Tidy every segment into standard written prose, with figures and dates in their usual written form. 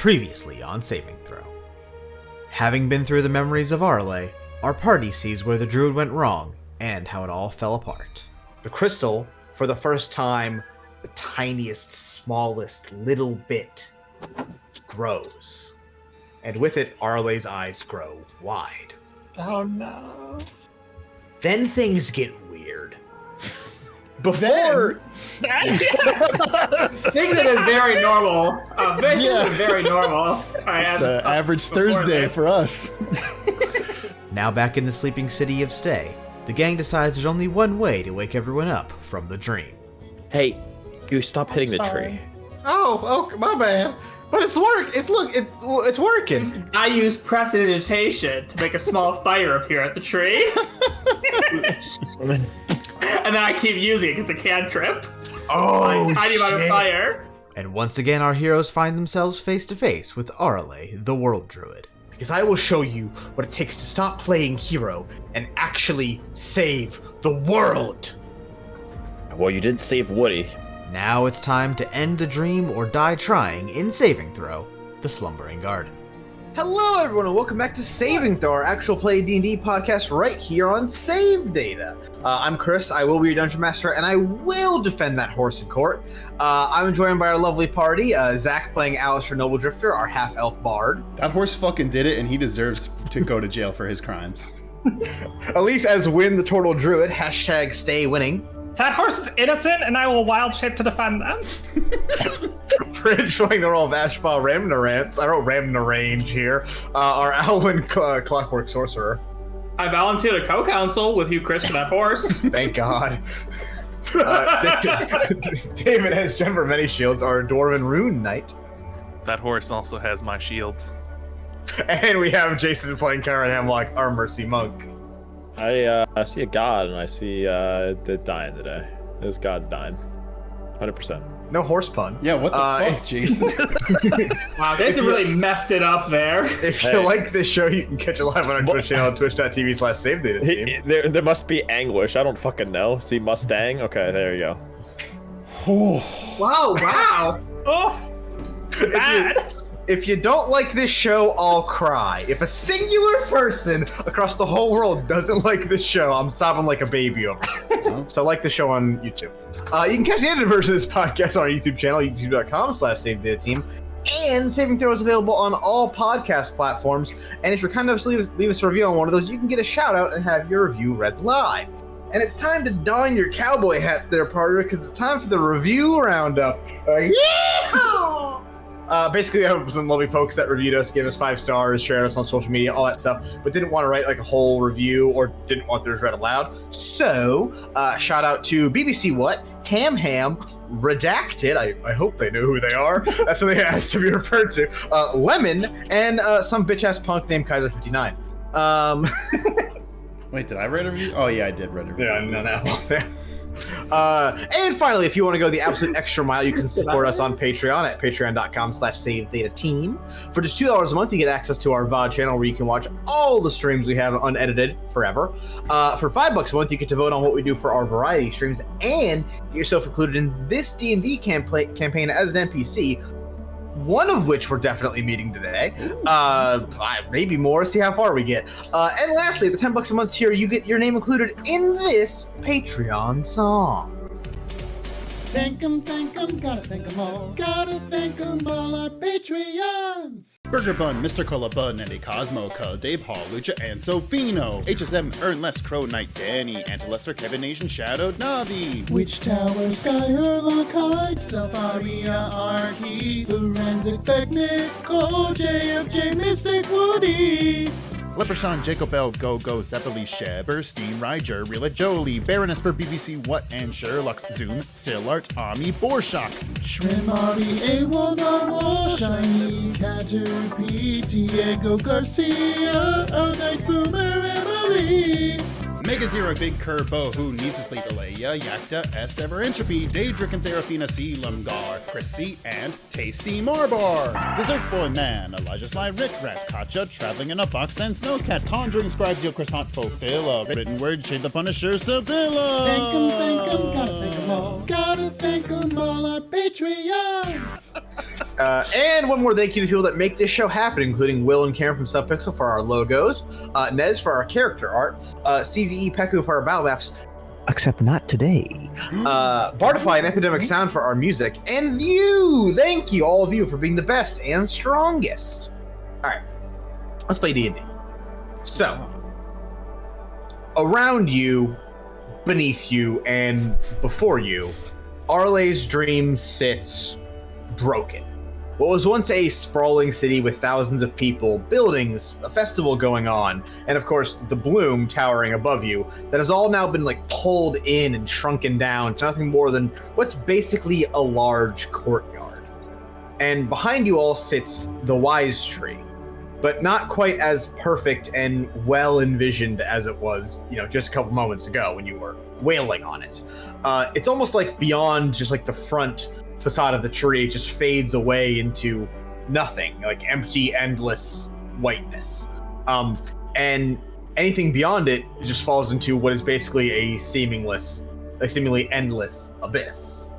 Previously on Saving Throw. Having been through the memories of Arelaa, our party sees where the druid went wrong and how it all fell apart. The crystal, for the first time, the tiniest, smallest little bit, grows. And with it, Arelaa's eyes grow wide. Oh no. Then things get weird. Before... Things have been very normal. Very normal. It's average Thursday for us. Now back in the sleeping city of Stay, the gang decides there's only one way to wake everyone up from the dream. Hey, you stop hitting the tree. Oh, my bad. But it's working. I use prestidigitation to make a small fire appear at the tree. And then I keep using it because it's a cantrip. Oh, tiny amount of fire. And once again, our heroes find themselves face to face with Arelaa, the world druid. Because I will show you what it takes to stop playing hero and actually save the world. Well, you did save Woody. Now it's time to end the dream or die trying in Saving Throw, the Slumbering Garden. Hello everyone and welcome back to Saving Throw, our Actual Play DnD podcast right here on Save Data. I'm Chris, I will be your Dungeon Master, and I will defend that horse in court. I'm joined by our lovely party, Zach playing Alistair Nobledrifter, our half-elf bard. That horse fucking did it, and he deserves to go to jail for his crimes. Elise as Win the Turtle Druid, hashtag stay winning. That horse is innocent, and I will wild shape to defend them. Prij playing the role of Ashbal Ramnarance. I wrote Ramnarange here. Our Alwyn Clockwork Sorcerer. I volunteered a co-counsel with you, Chris, for that horse. Thank God. David has Jennifer Many Shields, our Dwarven Rune Knight. That horse also has my shields. And we have Jason playing Karen Hamlock, our Mercy Monk. I see a god, and I see it dying today. This god's dying. 100%. No horse pun. Yeah, what the fuck, Jason? Wow, they really messed it up there. If you like this show, you can catch it live on our Twitch channel at twitch.tv/SaveDataTeam. There must be anguish. I don't fucking know. See Mustang? Okay, there you go. Wow. Oh, bad. If you don't like this show, I'll cry. If a singular person across the whole world doesn't like this show, I'm sobbing like a baby over it. So like the show on YouTube. You can catch the edited version of this podcast on our YouTube channel, youtube.com/SaveDataTeam. And Saving Throw is available on all podcast platforms. And if you're kind enough to leave us a review on one of those, you can get a shout out and have your review read live. And it's time to don your cowboy hat there, partner, because it's time for the review roundup. Yeehaw! Basically, I have some lovely folks that reviewed us, gave us 5 stars, shared us on social media, all that stuff, but didn't want to write like a whole review or didn't want theirs read aloud. So, shout out to BBC What, Ham, Redacted, I hope they know who they are. That's what they asked to be referred to. Lemon, and some bitch-ass punk named Kaiser59. Wait, did I write a review? Oh yeah, I did write a review. Yeah, no. And finally, if you want to go the absolute extra mile, you can support us on Patreon at patreon.com/SaveDataTeam. For just $2 a month, you get access to our VOD channel where you can watch all the streams we have unedited forever. For $5 a month, you get to vote on what we do for our variety streams and get yourself included in this D&D campaign as an NPC, one of which we're definitely meeting today. Maybe more, see how far we get. And lastly, the $10 a month here, you get your name included in this Patreon song. Thank 'em, gotta thank 'em all. Gotta thank 'em all, our Patreons. Burger Bun, Mr. Cola Bun, Andy Cosmo, Dave Hall, Lucha, and Sofino. HSM, Ernless, Crow Knight, Danny, Antilester, Kevin Nation, Shadowed Navi. Witch Tower, Sky Hurlock, Hyde, Self-Aria, Arhe, Forensic, Technic, Cole, JFJ, Mystic, Woody. Leprechaun, Jacob L, Go, Zeppeli, Sheberstein, Ryger, Rilla Jolie, Baron Esper, BBC What, and Sherlock's Zoom, Stillart, Ami, Borshock, Shrimari, A1R, Shiny, Catu, P, Diego Garcia, Nice Boomer, Emily. Mega Zero, Big Kerbo, Who Needs to Sleep, Alea, Yakta, Estever, Entropy, Daedric and Seraphina, Sealamgar, Chrissy, and Tasty Marbar. Dessert Boy Man, Elijah Sly, Rick Rat, Katja, Traveling in a Box, and Snowcat, Conjuring Scribes, Yo Croissant, Fulfilla, Written Word, Shade the Punisher, Sibylla. Thank 'em, gotta thank 'em all. Gotta thank 'em all, our Patreons. And one more thank you to people that make this show happen, including Will and Karen from Subpixel for our logos, Nez for our character art, CZE Peku for our battle maps, except not today, Bardify and Epidemic Sound for our music, and you, thank you, all of you, for being the best and strongest. All right, let's play D&D. So, around you, beneath you, and before you, Arelea's dream sits broken. What was once a sprawling city with thousands of people, buildings, a festival going on, and of course the bloom towering above you, that has all now been like pulled in and shrunken down to nothing more than what's basically a large courtyard. And behind you all sits the Wise Tree, but not quite as perfect and well envisioned as it was, just a couple moments ago when you were wailing on it. It's almost like beyond just like the front facade of the tree, it just fades away into nothing, like empty, endless whiteness. And anything beyond it just falls into what is basically a seemingly endless abyss.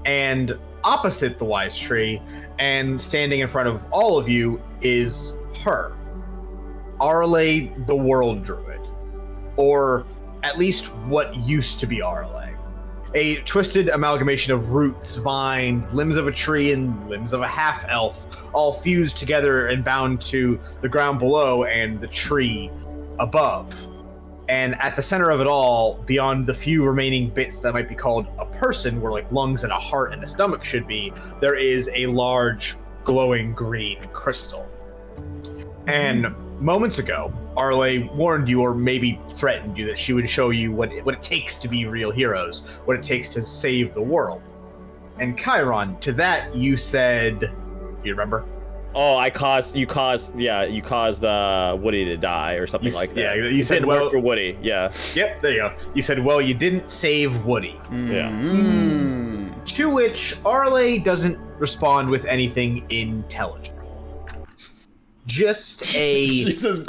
And opposite the Wise Tree, and standing in front of all of you, is her, Arelaa the World Druid, or at least what used to be Arelaa. A twisted amalgamation of roots, vines, limbs of a tree, and limbs of a half-elf, all fused together and bound to the ground below and the tree above. And at the center of it all, beyond the few remaining bits that might be called a person, where like lungs and a heart and a stomach should be, there is a large glowing green crystal. And moments ago, Arelaa warned you, or maybe threatened you, that she would show you what it takes to be real heroes, what it takes to save the world. And Chiron, to that you said, you remember? Oh, you caused Woody to die or something like that. Yeah, you said, well, for Woody, yeah. Yep, there you go. You said, well, you didn't save Woody. Yeah. To which Arelaa doesn't respond with anything intelligent. Just a... She says,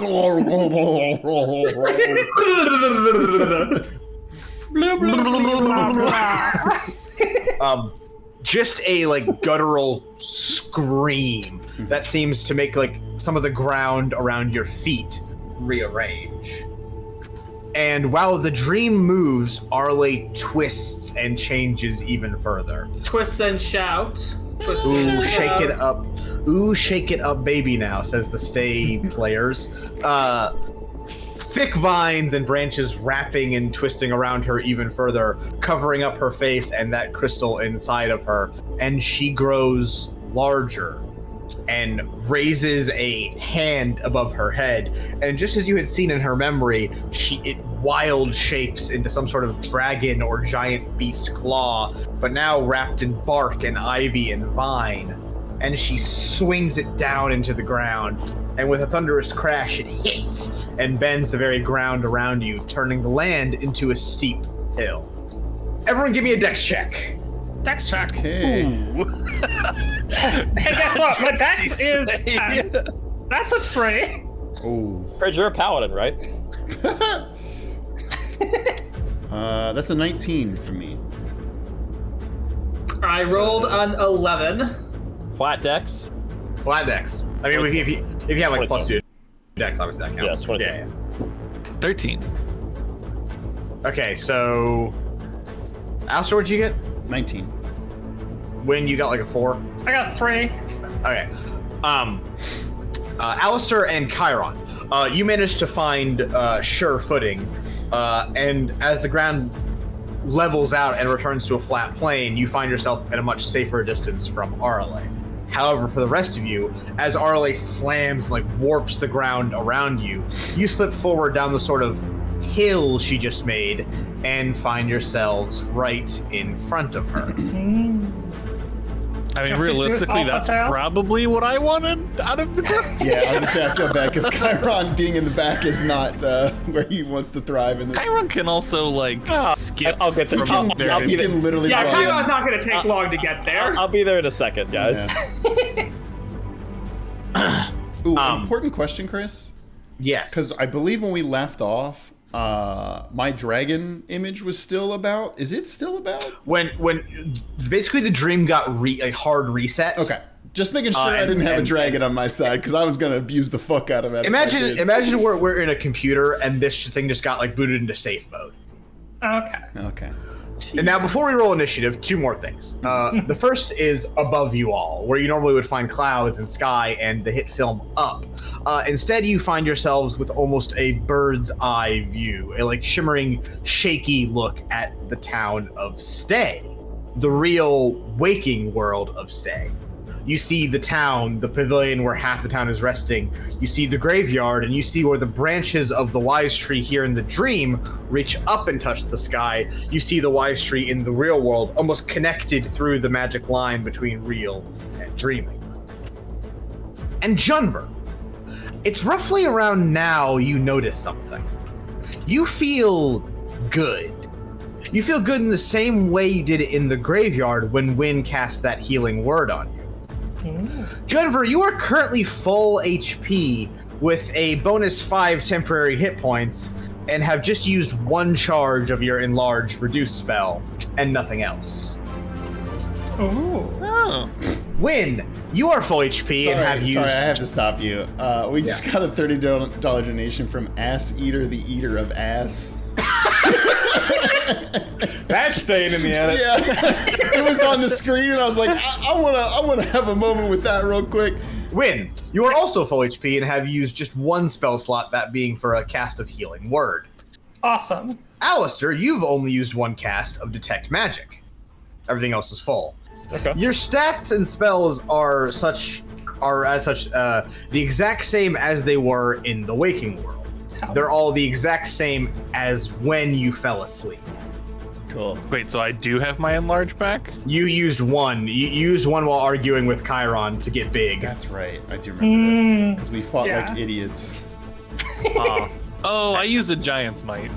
just a like guttural scream that seems to make like some of the ground around your feet rearrange. And while the dream moves, Arelaa twists and changes even further. Twists and shout. Twist Ooh, and shake shout. it up. Ooh, shake it up, baby now, says the stay players. Thick vines and branches wrapping and twisting around her even further, covering up her face and that crystal inside of her. And she grows larger and raises a hand above her head. And just as you had seen in her memory, it wild shapes into some sort of dragon or giant beast claw, but now wrapped in bark and ivy and vine. And she swings it down into the ground, and with a thunderous crash, it hits and bends the very ground around you, turning the land into a steep hill. Everyone give me a dex check. Dex check. Okay. And guess what? My dex is 10. That's a 3. Oh. Prij, you're a paladin, right? That's a 19 for me. I rolled an 11. Flat dex. Flat dex. I mean, if you have like 22. plus 2 dex, obviously that counts. Yeah, 22. Yeah. 13. Okay, so Alistair, what'd you get? 19. When you got like a 4? I got 3. Okay. Alistair and Chiron, you managed to find sure footing, and as the ground levels out and returns to a flat plane, you find yourself at a much safer distance from Arelaa. However, for the rest of you, as Arelaa slams and like warps the ground around you, you slip forward down the sort of hill she just made and find yourselves right in front of her. I mean, Guess we realistically, do that's Alpha Tail? probably what I wanted out of the group. Yeah, I was gonna say I feel bad because Chiron being in the back is not where he wants to thrive in this. Chiron can also, like, skip I'll get there. from He can, he can literally Yeah, run. Chiron's not going to take long to get there. I'll be there in a second, guys. Yeah. Ooh, important question, Chris. Yes. Because I believe when we left off, my dragon image was still about. Is it still about? When basically the dream got a hard reset. Okay. Just making sure I didn't have a dragon on my side, because I was gonna abuse the fuck out of it. Imagine we're in a computer and this thing just got like booted into safe mode. Okay. And now, before we roll initiative, 2 more things. The first is above you all, where you normally would find clouds and sky and the hit film up. Instead, you find yourselves with almost a bird's eye view, a like shimmering, shaky look at the town of Stay, the real waking world of Stay. You see the town, the pavilion where half the town is resting. You see the graveyard, and you see where the branches of the wise tree here in the dream reach up and touch the sky. You see the wise tree in the real world, almost connected through the magic line between real and dreaming. And Junver, it's roughly around now you notice something. You feel good. You feel good in the same way you did it in the graveyard when Wynn cast that healing word on you. Junver, you are currently full HP with a bonus 5 temporary hit points and have just used 1 charge of your enlarged reduce spell and nothing else. Oh. Wynn, you are full HP and have used... Sorry, I have to stop you. We just got a $30 donation from Ass Eater, the Eater of Ass. That's staying in the edit. Yeah, it was on the screen, and I was like, I wanna have a moment with that real quick. Wynn, you are also full HP and have used just 1 spell slot, that being for a cast of Healing Word. Awesome. Alistair, you've only used 1 cast of Detect Magic. Everything else is full. Okay. Your stats and spells are the exact same as they were in the waking world. They're all the exact same as when you fell asleep. Cool. Wait, so I do have my enlarge back? You used 1. You used 1 while arguing with Chiron to get big. That's right. I do remember this. Because we fought like idiots. Oh, I used a giant's might.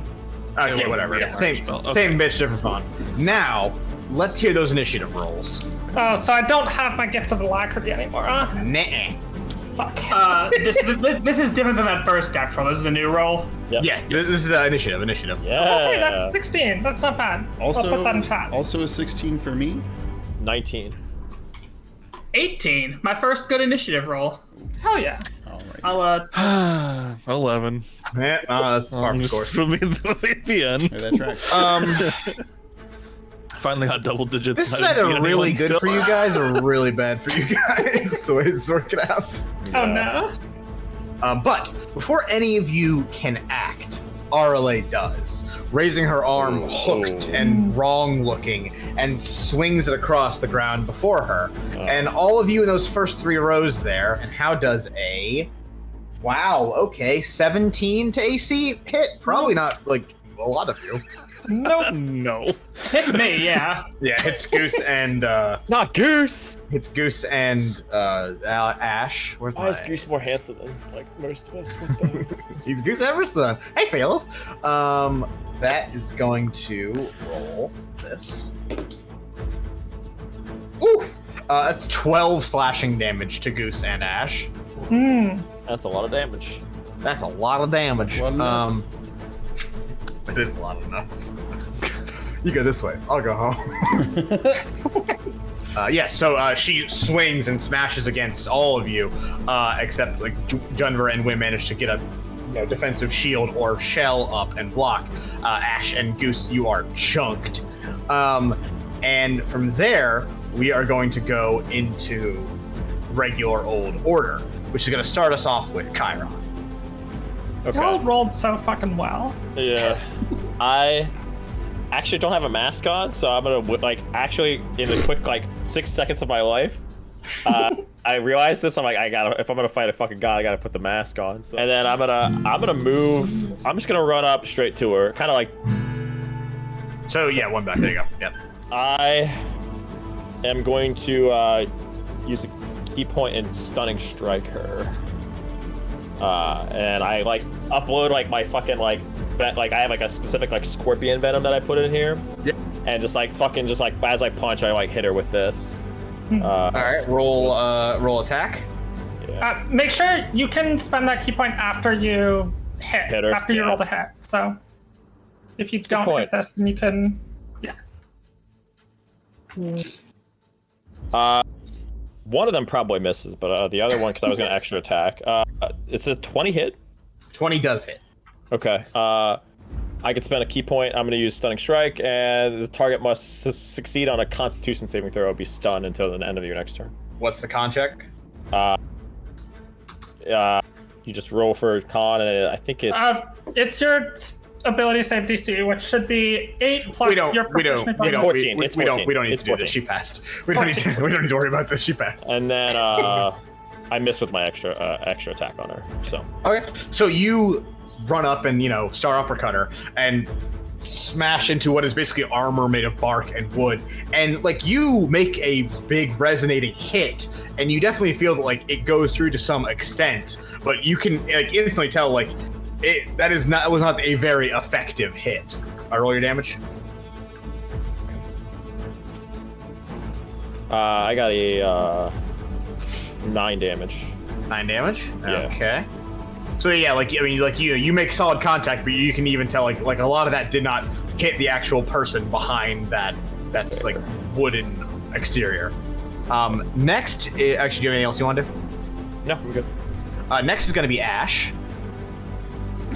Okay, wasn't whatever. really a Same spell. Okay. same bitch, different font. Now, let's hear those initiative rolls. Oh, so I don't have my gift of alacrity anymore, huh? Nah. Fuck. This is different than that first dex roll. This is a new roll. Yep. Yes, this is initiative. Yeah. Okay, that's 16. That's not bad. I'll put that in chat. Also a 16 for me. 19. 18. My first good initiative roll. Hell yeah. All right. I'll 11. Yeah, that's par for the course. It'll be at the end. Hey, that tracks. Finally got double digits. This is I didn't either beat really anyone good still. for you guys or really bad for you guys. The way this is working out. Oh no. But before any of you can act, Arelaa does, raising her arm hooked and wrong-looking, and swings it across the ground before her. And all of you in those first 3 rows there, and how does a... Wow, okay, 17 to AC hit? Probably not, like, a lot of you. Nope. No. hits me, yeah. Yeah, hits Goose and, Not Goose! hits Goose and, Ash. Where's Why is my... Goose more handsome than, like, most of us? What the... He's Goose Everson. Hey, fellas. That is going to roll this. Oof! That's 12 slashing damage to Goose and Ash. That's a lot of damage. That's a lot of damage. That's a lot of nuts. That is a lot of nuts. You go this way. I'll go home. So she swings and smashes against all of you, except like Junver and Wynn managed to get a defensive shield or shell up and block. Ash and Goose, you are chunked. And from there, we are going to go into regular old order, which is going to start us off with Chiron. Okay. Y'all rolled so fucking well. Yeah. I actually don't have a mask on, so I'm gonna actually in the quick 6 seconds of my life, I realized this. I'm like, if I'm gonna fight a fucking god, I gotta put the mask on. So, and then I'm gonna move. I'm just gonna run up straight to her, kind of like. So yeah, 1 back. There you go. Yep. I am going to use a key point and stunning strike her. And I upload my fucking I have a specific scorpion venom that I put in here. Yep. And just as I punch, I hit her with this. All right, roll attack. Make sure you can spend that key point after you hit Hit her, after you yeah. roll the hit. So If you don't point. hit this, then you can. Yeah. One of them probably misses, but the other one, because I was going to extra attack. It's a 20 hit. 20 does hit. Okay. I could spend a key point. I'm going to use Stunning Strike, and the target must succeed on a Constitution saving throw or be stunned until the end of your next turn. What's the con check? You just roll for con, and I think It's your ability save DC, which should be 8 plus your proficiency bonus. It's 14. We don't need It's to do this. 14. She passed. We don't need to worry about this. She passed. And then I missed with my extra attack on her. So Okay. So you run up and start uppercut her and smash into what is basically armor made of bark and wood, and you make a big resonating hit, and you definitely feel that it goes through to some extent, but you can instantly tell that was not a very effective hit. Roll your damage. I got a 9 damage. 9 damage. Yeah. Okay. So yeah, you make solid contact, but you can even tell a lot of that did not hit the actual person behind that's wooden exterior. Next, actually, do you have anything else you want to do? No, I'm good. Next is going to be Ash.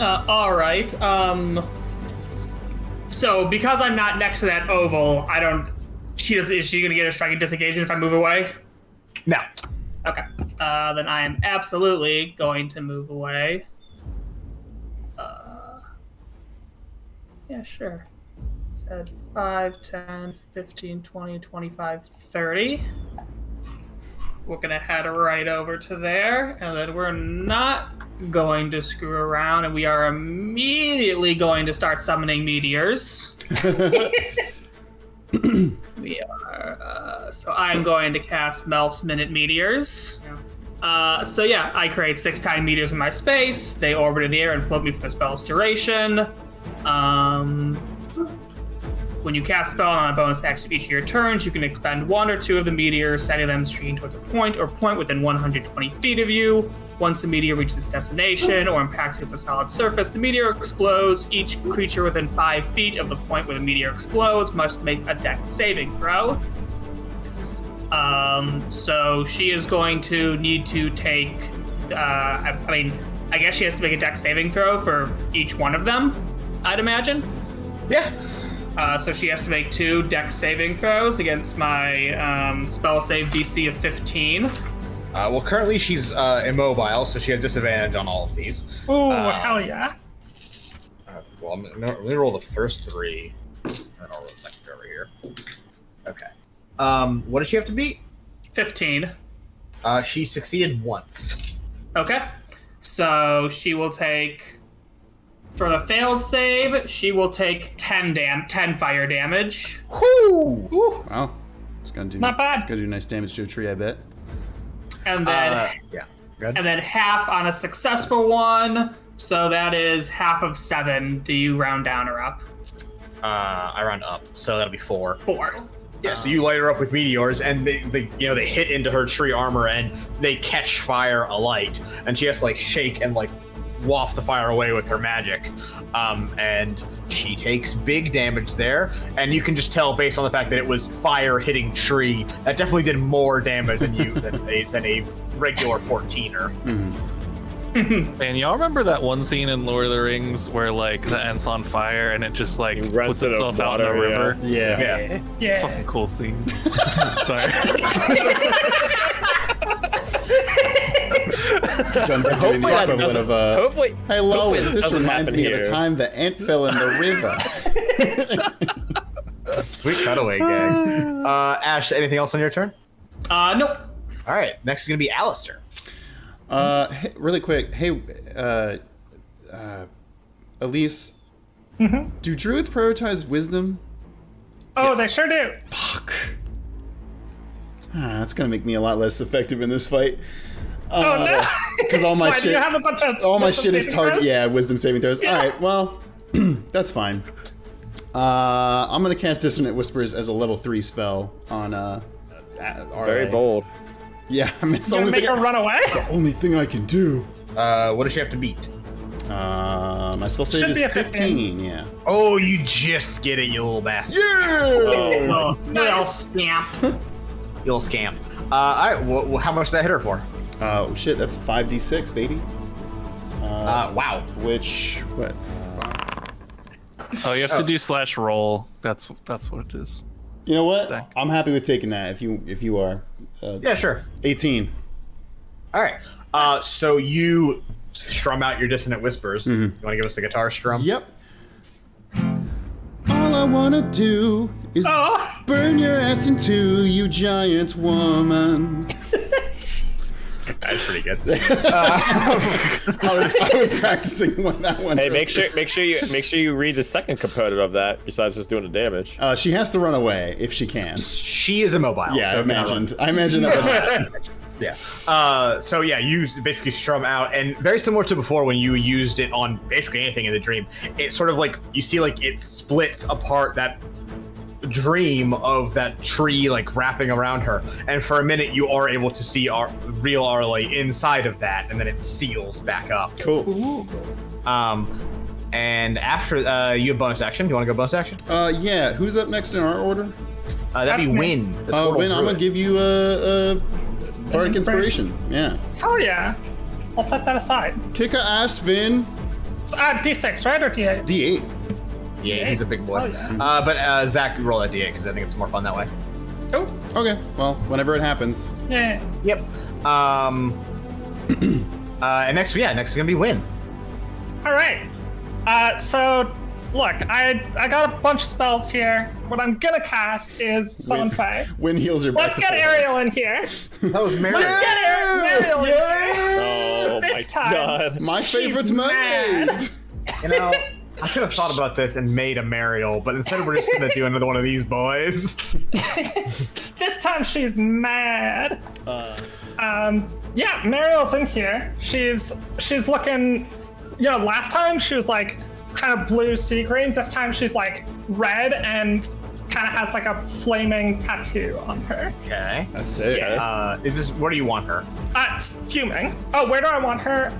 All right. So because I'm not next to that oval, I don't. Is she gonna get a striking disengagement if I move away? No. Okay. Then I am absolutely going to move away. Yeah, sure. Said 5, 10, 15, 20, 25, 30. We're going to head right over to there, and then we're not going to screw around, and we are immediately going to start summoning meteors. We are, so I'm going to cast Melf's Minute Meteors. So yeah, I create 6 tiny meteors in my space. They orbit in the air and float me for the spell's duration. When you cast a spell on a bonus action each of your turns, you can expend 1 or 2 of the meteors, sending them streaming towards a point or point within 120 feet of you. Once the meteor reaches its destination or impacts against a solid surface, the meteor explodes. Each creature within 5 feet of the point where the meteor explodes must make a dex saving throw. So she is going to need to take, I guess she has to make a dex saving throw for each one of them, I'd imagine. Yeah. So she has to make 2 dex saving throws against my spell save DC of 15. Well, currently she's immobile, so she has disadvantage on all of these. Ooh, hell yeah. Well, I'm gonna roll the first 3, and then I'll roll the second 3 over here. Okay. What does she have to beat? 15. She succeeded once. Okay. So she will take, for the failed save, she will take 10 fire damage. Whoo! Wow. It's gonna do Not bad. It's gonna do nice damage to a tree, I bet. And then Yeah. Good. and then half on a successful one. So that is half of 7. Do you round down or up? I round up, so that'll be 4. 4. Yeah, so you light her up with meteors, and they hit into her tree armor, and they catch fire alight, and she has to shake and waft the fire away with her magic, and she takes big damage there, and you can just tell based on the fact that it was fire hitting tree, that definitely did more damage than a regular 14er. Man, y'all remember that one scene in Lord of the Rings where the Ent's on fire and it just puts itself out in a river? Yeah. Yeah. Fucking cool scene. Sorry. John, doing Hopefully the that equivalent doesn't. of Hopefully. Hey Lois, hopefully this doesn't reminds happen me of here. the time the ant fell in the river. Sweet cutaway, gang. Ash, anything else on your turn? Nope. All right, next is gonna be Alistair. Hey, really quick. Hey, Elise, do druids prioritize wisdom? Oh, they sure do. Fuck. That's gonna make me a lot less effective in this fight. Oh no! Because all my Why, do shit, you have a bunch of all my wisdom shit is saving target. throws? Yeah, wisdom saving throws. Yeah. All right, well, that's fine. I'm gonna cast Dissonant Whispers as a level 3 spell on Very RA. bold. Yeah, I mean, it's the You only make thing. her run away? Only thing I can do. What does she have to beat? My spell save Should is be a 15. Yeah. Oh, you just get it, you little bastard. Oh, little scamp. You little scamp. All right, well, how much does that hit her for? Oh shit, that's 5d6, baby. Wow. Which what? Oh, you have to do /roll. That's what it is. You know what? Zach. I'm happy with taking that. If you are. Yeah, sure. 18. All right. So you strum out your dissonant whispers. You want to give us the guitar strum? Yep. All I wanna do is burn your ass into you, giant woman. That's pretty good. I was practicing that one. Hey, make sure you read the second component of that besides just doing the damage. She has to run away if she can. She is immobile. Yeah, so I imagined that would Yeah. So yeah, you basically strum out, and very similar to before when you used it on basically anything in the dream, it sort of like, you see like it splits apart that dream of that tree like wrapping around her, and for a minute you are able to see our real Arelaa inside of that, and then it seals back up. Cool. And after you have bonus action. Do you want to go bonus action? Yeah. Who's up next in our order? That'd be me. Win. the Turtle Win. I'm gonna Druid. give you a bardic inspiration. Yeah. Hell yeah. I'll set that aside. Kick a ass, Vin. It's, D6, right? Or D8? D8. Yeah, he's a big boy. Oh, yeah. But Zach, roll that d8 because I think it's more fun that way. Oh, Okay. Well, whenever it happens. yeah. Yep. And next is gonna be Win. All right. So, look, I got a bunch of spells here. What I'm gonna cast is Summon Fae. Win heals your. Let's get Ariel in here. That was Mary. Let's get Ariel in here. Oh This my time. god. My She's favorite mermaid. mad. You know, I could have thought about this and made a Mariel, but instead we're just gonna do another one of these boys. This time she's mad. Yeah, Mariel's in here. She's looking. You know, last time she was like kind of blue sea green. This time she's like red and kind of has like a flaming tattoo on her. Okay. That's sick. Yeah. Is this where do you want her? It's fuming. Oh, where do I want her?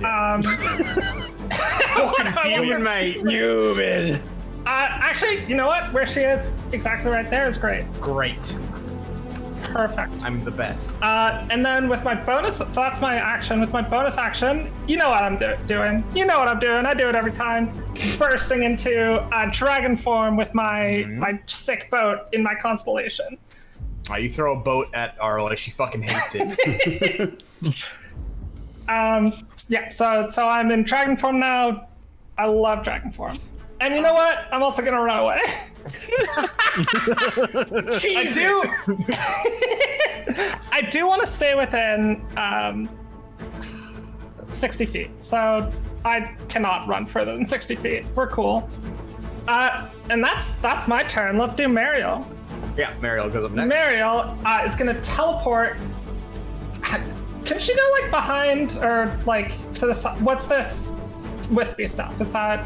Human mate. Human. Actually, you know what? Where she is, exactly right there is great. Great. Perfect. I'm the best. And then with my bonus, so that's my action. With my bonus action, you know what I'm doing. You know what I'm doing. I do it every time. Bursting into dragon form with my sick boat in my constellation. You throw a boat at Arelaa, she fucking hates it. Yeah. So I'm in dragon form now. I love dragon form. And you know what? I'm also gonna run away. I do want to stay within 60 feet, so I cannot run further than 60 feet. We're cool. And that's my turn. Let's do Mariel. Yeah, Mariel goes up next. Mariel is gonna teleport. Can she go like behind or like to the side? What's this wispy stuff? Is that?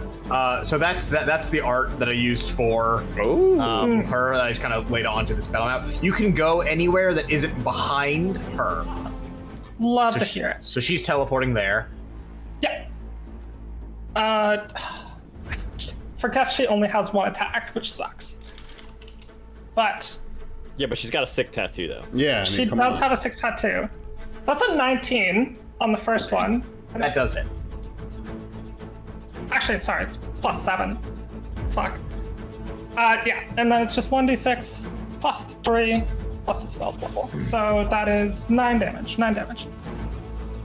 So that's the art that I used for her that I just kind of laid onto the spell map. You can go anywhere that isn't behind her. Love to hear it. So she's teleporting there. Yeah. Forget she only has one attack, which sucks. But Yeah, but she's got a sick tattoo though. Yeah. I mean, she come does on. have a 6 tattoo. That's a 19 on the first one. That does it. Actually, sorry, it's plus 7. Fuck. Yeah, and then it's just 1d6 plus 3 plus the spell's level. So that is 9 damage. 9 damage.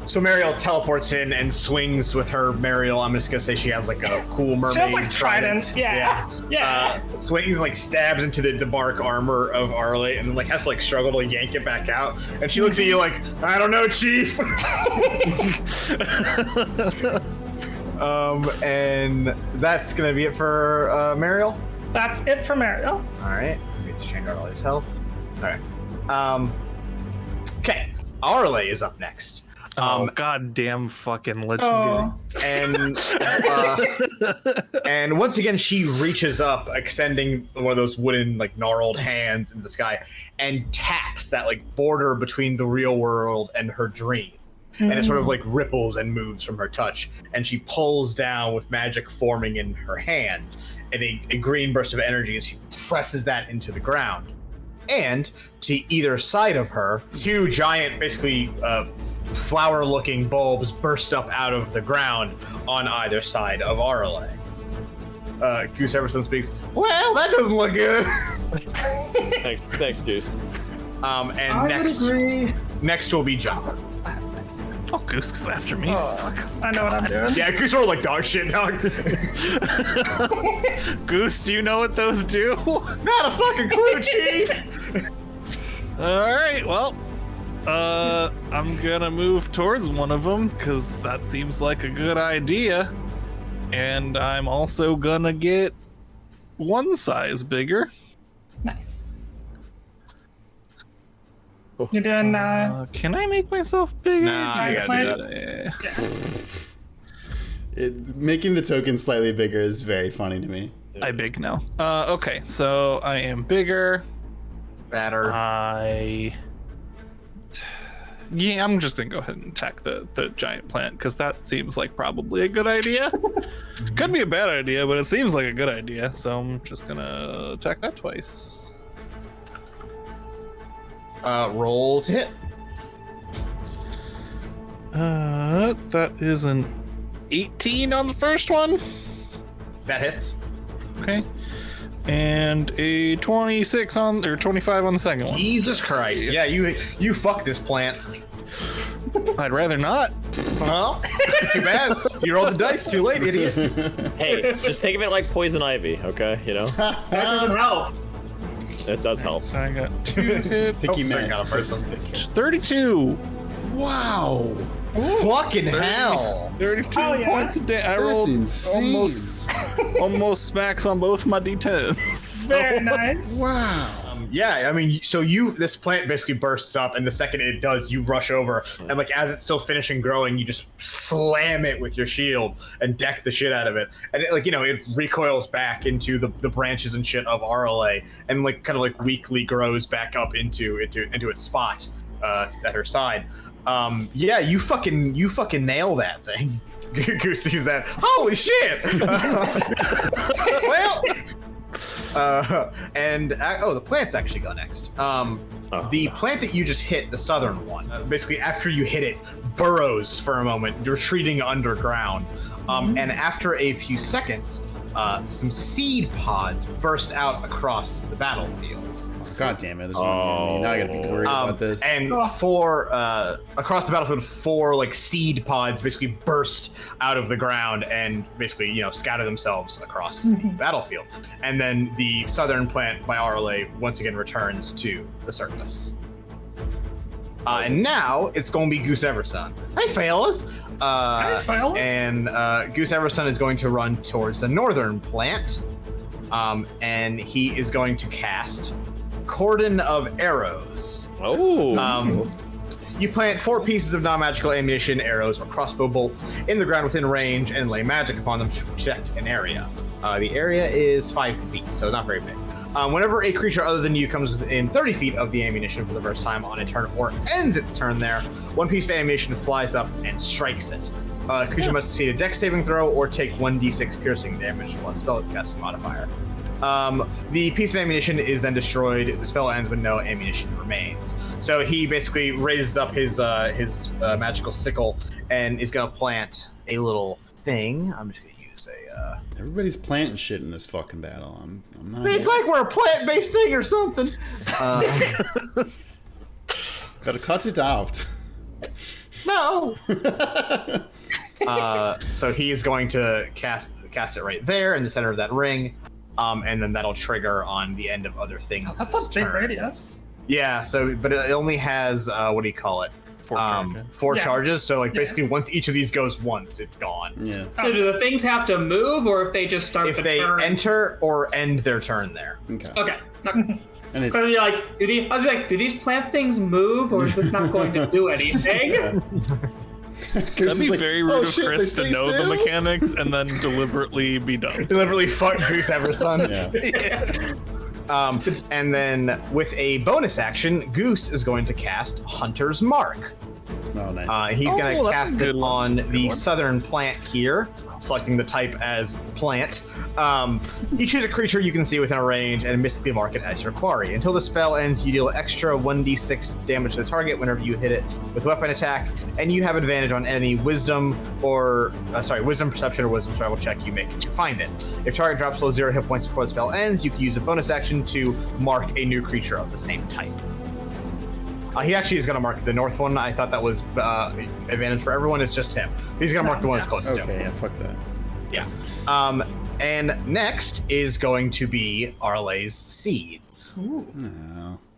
So Mariel teleports in and swings with her Mariel. I'm just gonna say she has like a cool mermaid She has like trident. Yeah. Swings, like stabs into the bark armor of Arelaa and like has to like struggle to yank it back out. And she looks at you like, I don't know, Chief. And that's gonna be it for Mariel. That's it for Mariel. All right, let me just change Arlea's health. All right. Okay, Arelaa is up next. Goddamn fucking legendary. And once again, she reaches up, extending one of those wooden, like gnarled hands into the sky, and taps that like border between the real world and her dream. and it sort of like ripples and moves from her touch, and she pulls down with magic forming in her hand, and a green burst of energy, and she presses that into the ground. And to either side of her, two giant, basically flower-looking bulbs burst up out of the ground on either side of Arelaa. Goose Everson speaks, well, that doesn't look good. Thanks, Goose. And next will be Jopper. Oh, Goose is after me. Fuck. I know what I'm doing. Yeah, Goose rolled like dog shit, dog. Goose, do you know what those do? Not a fucking clue, Chief. All right, well, I'm gonna move towards one of them because that seems like a good idea. And I'm also gonna get one size bigger. Nice. You're doing, Can I make myself bigger? Nah, you gotta do Yeah. Making the token slightly bigger is very funny to me. I big now. Okay, so I am bigger. Batter. Yeah, I'm just gonna go ahead and attack the giant plant because that seems like probably a good idea. Could be a bad idea, but it seems like a good idea. So I'm just gonna attack that twice. Roll to hit. That is an 18 on the first one. That hits. Okay. And a 26 on, or 25 on the second one. Jesus Christ. Yeah, you fuck this plant. I'd rather not. Well, too bad. You rolled the dice too late, idiot. Hey, just think of it like poison ivy, okay? You know? That doesn't help. It does help. So I got 2 hits. Picky man. Got a person. 32. Wow. Fucking hell. 32 Oh, yeah. points a day. I That's rolled insane. almost smacks on both my d10s. very nice. Wow. Yeah, I mean, so this plant basically bursts up, and the second it does, you rush over, and like as it's still finishing growing, you just slam it with your shield and deck the shit out of it, and it, like, you know, it recoils back into the branches and shit of Arelaa, and like kind of like weakly grows back up into its spot at her side. Yeah, you fucking nail that thing. Goose sees that. Holy shit! Well. The plants actually go next. The plant that you just hit, the southern one, basically after you hit it, burrows for a moment, retreating underground. And after a few seconds, some seed pods burst out across the battlefield. God damn it. There's one now I gotta be worried about this. And across the battlefield, 4 like seed pods basically burst out of the ground and basically, you know, scatter themselves across the battlefield. And then the southern plant by Arelaa once again returns to the surface. And now it's going to be Goose Everson. Hey, fellas. Hey, fellas. And Goose Everson is going to run towards the northern plant. And he is going to cast Cordon of Arrows. Oh. You plant 4 pieces of non-magical ammunition, arrows, or crossbow bolts in the ground within range and lay magic upon them to protect an area. The area is 5 feet, so not very big. Whenever a creature other than you comes within 30 feet of the ammunition for the first time on a turn or ends its turn there, 1 piece of ammunition flies up and strikes it. Creature must succeed a dex saving throw or take 1d6 piercing damage plus spellcasting modifier. The piece of ammunition is then destroyed. The spell ends when no ammunition remains. So he basically raises up his magical sickle and is gonna plant a little thing. I'm just gonna use a. Everybody's planting shit in this fucking battle. I'm not. It's like we're a plant-based thing or something. Gotta cut it out. No. So he's going to cast it right there in the center of that ring. And then that'll trigger on the end of other things. That's a big radius. Yeah, so, but it only has, what do you call it? 4 charges. 4 Yeah. charges, so like basically once each of these goes once, it's gone. Yeah. So do the things have to move, or if they just start If the they turn? enter or end their turn there. Okay. Okay. And it's Because you're like, I was like, do these plant things move, or is this not going to do anything? That'd be very rude of shit, Chris they to stay know the still?" mechanics and then deliberately be dumb. Deliberately fuck Goose Everson. Yeah. And then with a bonus action, Goose is going to cast Hunter's Mark. Oh, nice. He's going to that's a cast it good one. on That's a good the one. southern plant here, selecting the type as plant. You choose a creature you can see within a range and mystically mark it as your quarry. Until the spell ends, you deal extra 1d6 damage to the target whenever you hit it with weapon attack, and you have advantage on any wisdom, perception, or wisdom survival check you make to find it. If target drops below 0 hit points before the spell ends, you can use a bonus action to mark a new creature of the same type. He actually is going to mark the north one. I thought that was advantage for everyone. It's just him. He's going to mark the one that's closest to him. Okay, yeah, fuck that. Yeah. And next is going to be Arelea's seeds. Oh.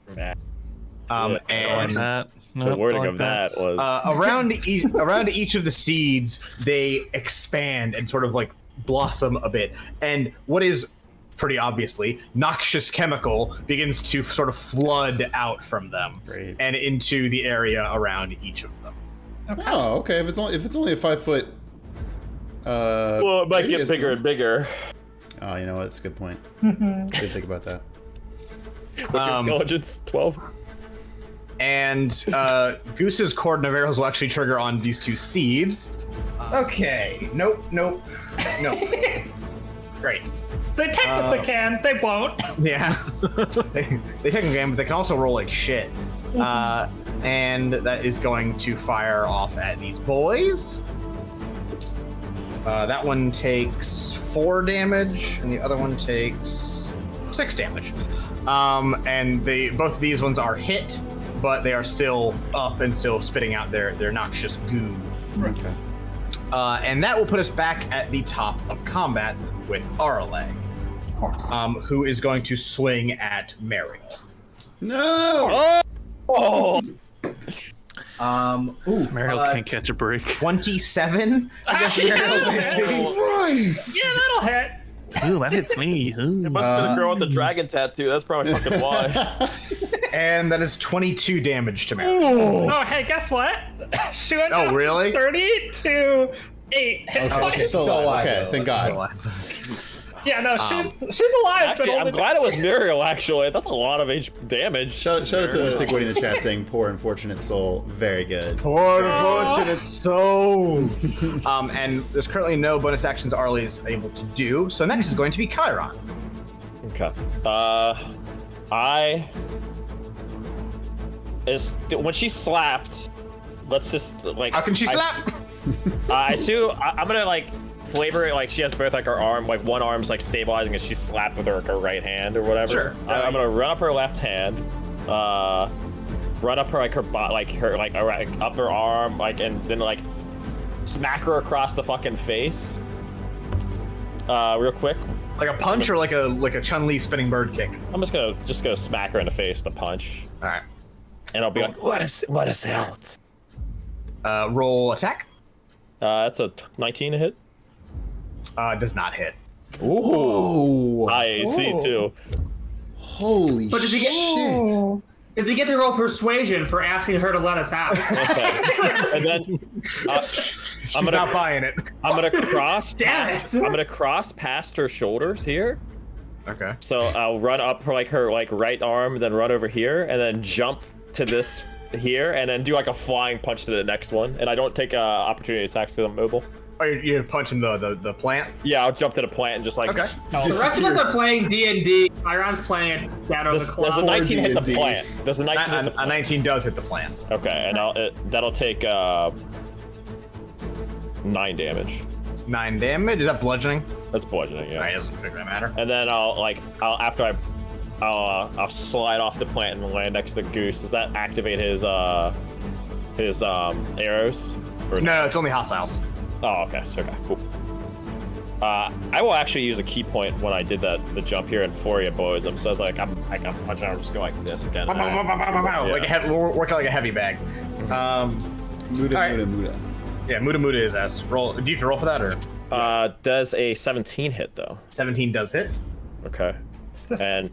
And That. The Nope, wording like of that was around each of the seeds, they expand and sort of like blossom a bit. And what is pretty obviously noxious chemical begins to sort of flood out from them. Great. And into the area around each of them. Oh, okay. If it's only a 5 foot. well, it might get radius, bigger then- and bigger. Oh, you know what? That's a good point. Didn't think about that. What's your intelligence? 12. And Goose's cordon of arrows will actually trigger on these two seeds. Okay. Nope. Great. They technically can, they won't. Yeah. they technically can, but they can also roll like shit. And that is going to fire off at these boys. That one takes 4 damage, and the other one takes 6 damage. And both of these ones are hit, but they are still up and still spitting out their noxious goo. Okay. And that will put us back at the top of combat with Arelaa, who is going to swing at Mariel. No! Mariel can't catch a break. 27. I guess Mariel's AC. Christ! Yeah, that'll hit. Ooh, that hits me. Ooh. It must have been the girl with the dragon tattoo. That's probably fucking why. And that is 22 damage to Mariel. Oh, hey, guess what? She went Oh, down really? 30 to 8 hit Okay, points. she's still alive. Okay, thank God. Yeah, no, she's alive, Actually, but I'm only glad it was Muriel, actually. That's a lot of damage. Shout out to Sigway in the chat saying, poor unfortunate soul. Very good. Poor unfortunate souls. And there's currently no bonus actions Arlie is able to do. So next is going to be Chiron. Okay. When she slapped, let's just like. How can she slap? I assume I'm gonna like flavor it like she has both like her arm, like one arm's like stabilizing as she slapped with her right hand or whatever. Sure. I'm gonna run up her left hand, run up her like her upper arm, like, and then like smack her across the fucking face. Real quick. Like a punch or like a Chun-Li spinning bird kick? I'm just gonna smack her in the face with a punch, All right. and I'll be like, what is that? Roll attack. That's a 19 to hit. Does not hit. Ooh! I see too. Holy But does he shit! Does he get to roll persuasion for asking her to let us out? Okay. And then I'm not buying it. I'm gonna cross. Damn it! I'm gonna cross past her shoulders here. Okay. So I'll run up her right arm, then run over here, and then jump to this here, and then do like a flying punch to the next one. And I don't take opportunity attacks because I'm mobile. Oh, you're punching the plant? Yeah, I'll jump to the plant and just like. Okay. The rest of us are playing D&D. Chiron's playing Shadow of Does the the Cloud. 19 hit the D&D. plant? Does the 19 hit the A plant? 19 does hit the plant. Okay, and that'll take 9 damage. 9 damage? Is that bludgeoning? That's bludgeoning, yeah. Alright, doesn't particularly matter. And then I'll slide off the plant and land next to Goose. Does that activate his arrows? Or No, it's only hostiles. Oh, okay. So, okay, cool. I will actually use a key point when I did the jump here, and Foria blows them. So it's like I'm punching. I'm just going like this again. Like we're working like a heavy bag. Muda, Alright. Muda. Yeah, Muda is S. Roll. Do you have to roll for that or? Does a 17 hit though? 17 does hit. Okay. And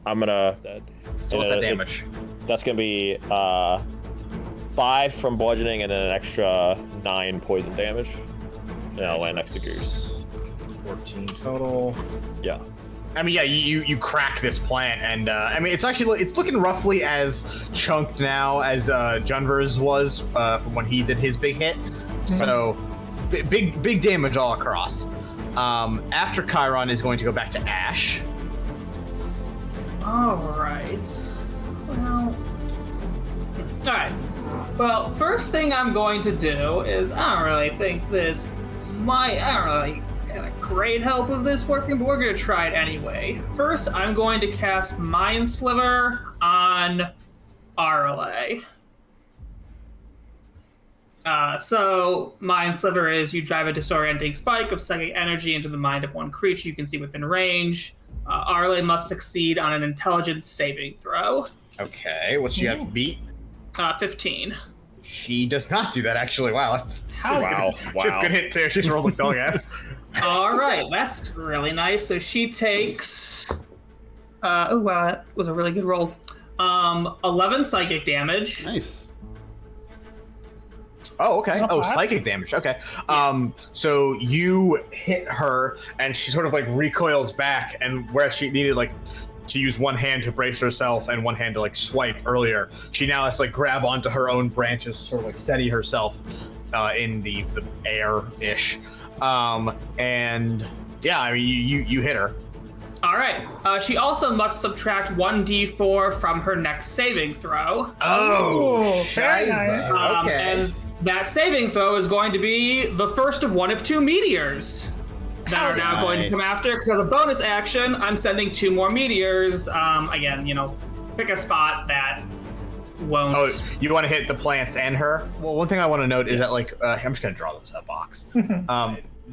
I'm gonna. So what's that damage? That's gonna be 5 from bludgeoning, and then an extra 9 poison damage. And I'll land next to Goose. 14 total. Yeah. I mean, yeah, you crack this plant, and I mean, it's looking roughly as chunked now as Junver's was from when he did his big hit. So big damage all across. After Chiron is going to go back to Ash. All right. Well. All right. Well, first thing I'm going to do is I don't really think this might. I don't really have a great help of this working, but we're going to try it anyway. First, I'm going to cast Mind Sliver on Arelaa. So, Mind Sliver is you drive a disorienting spike of psychic energy into the mind of one creature you can see within range. Arelaa must succeed on an intelligence saving throw. Okay, what's she have to beat? 15. She does not do that, actually. Wow, that's Wow. She's a good hit too. She's rolled like dog ass. All right, that's really nice. So she takes. Oh wow, that was a really good roll. 11 psychic damage. Nice. Oh, okay. Not Oh, bad. psychic damage. Okay. So you hit her, and she sort of like recoils back, and where she needed like to use one hand to brace herself and one hand to like swipe earlier, she now has to like grab onto her own branches, sort of like steady herself in the air-ish. And yeah, I mean, you hit her. All right. She also must subtract 1d4 from her next saving throw. Oh, very shiza. nice. Okay. And that saving throw is going to be the first of one of 2 meteors that are now going to come after. Because as a bonus action, I'm sending 2 more meteors. Again, pick a spot that won't. Oh, you want to hit the plants and her? Well, one thing I want to note is that, like, I'm just going to draw this a box.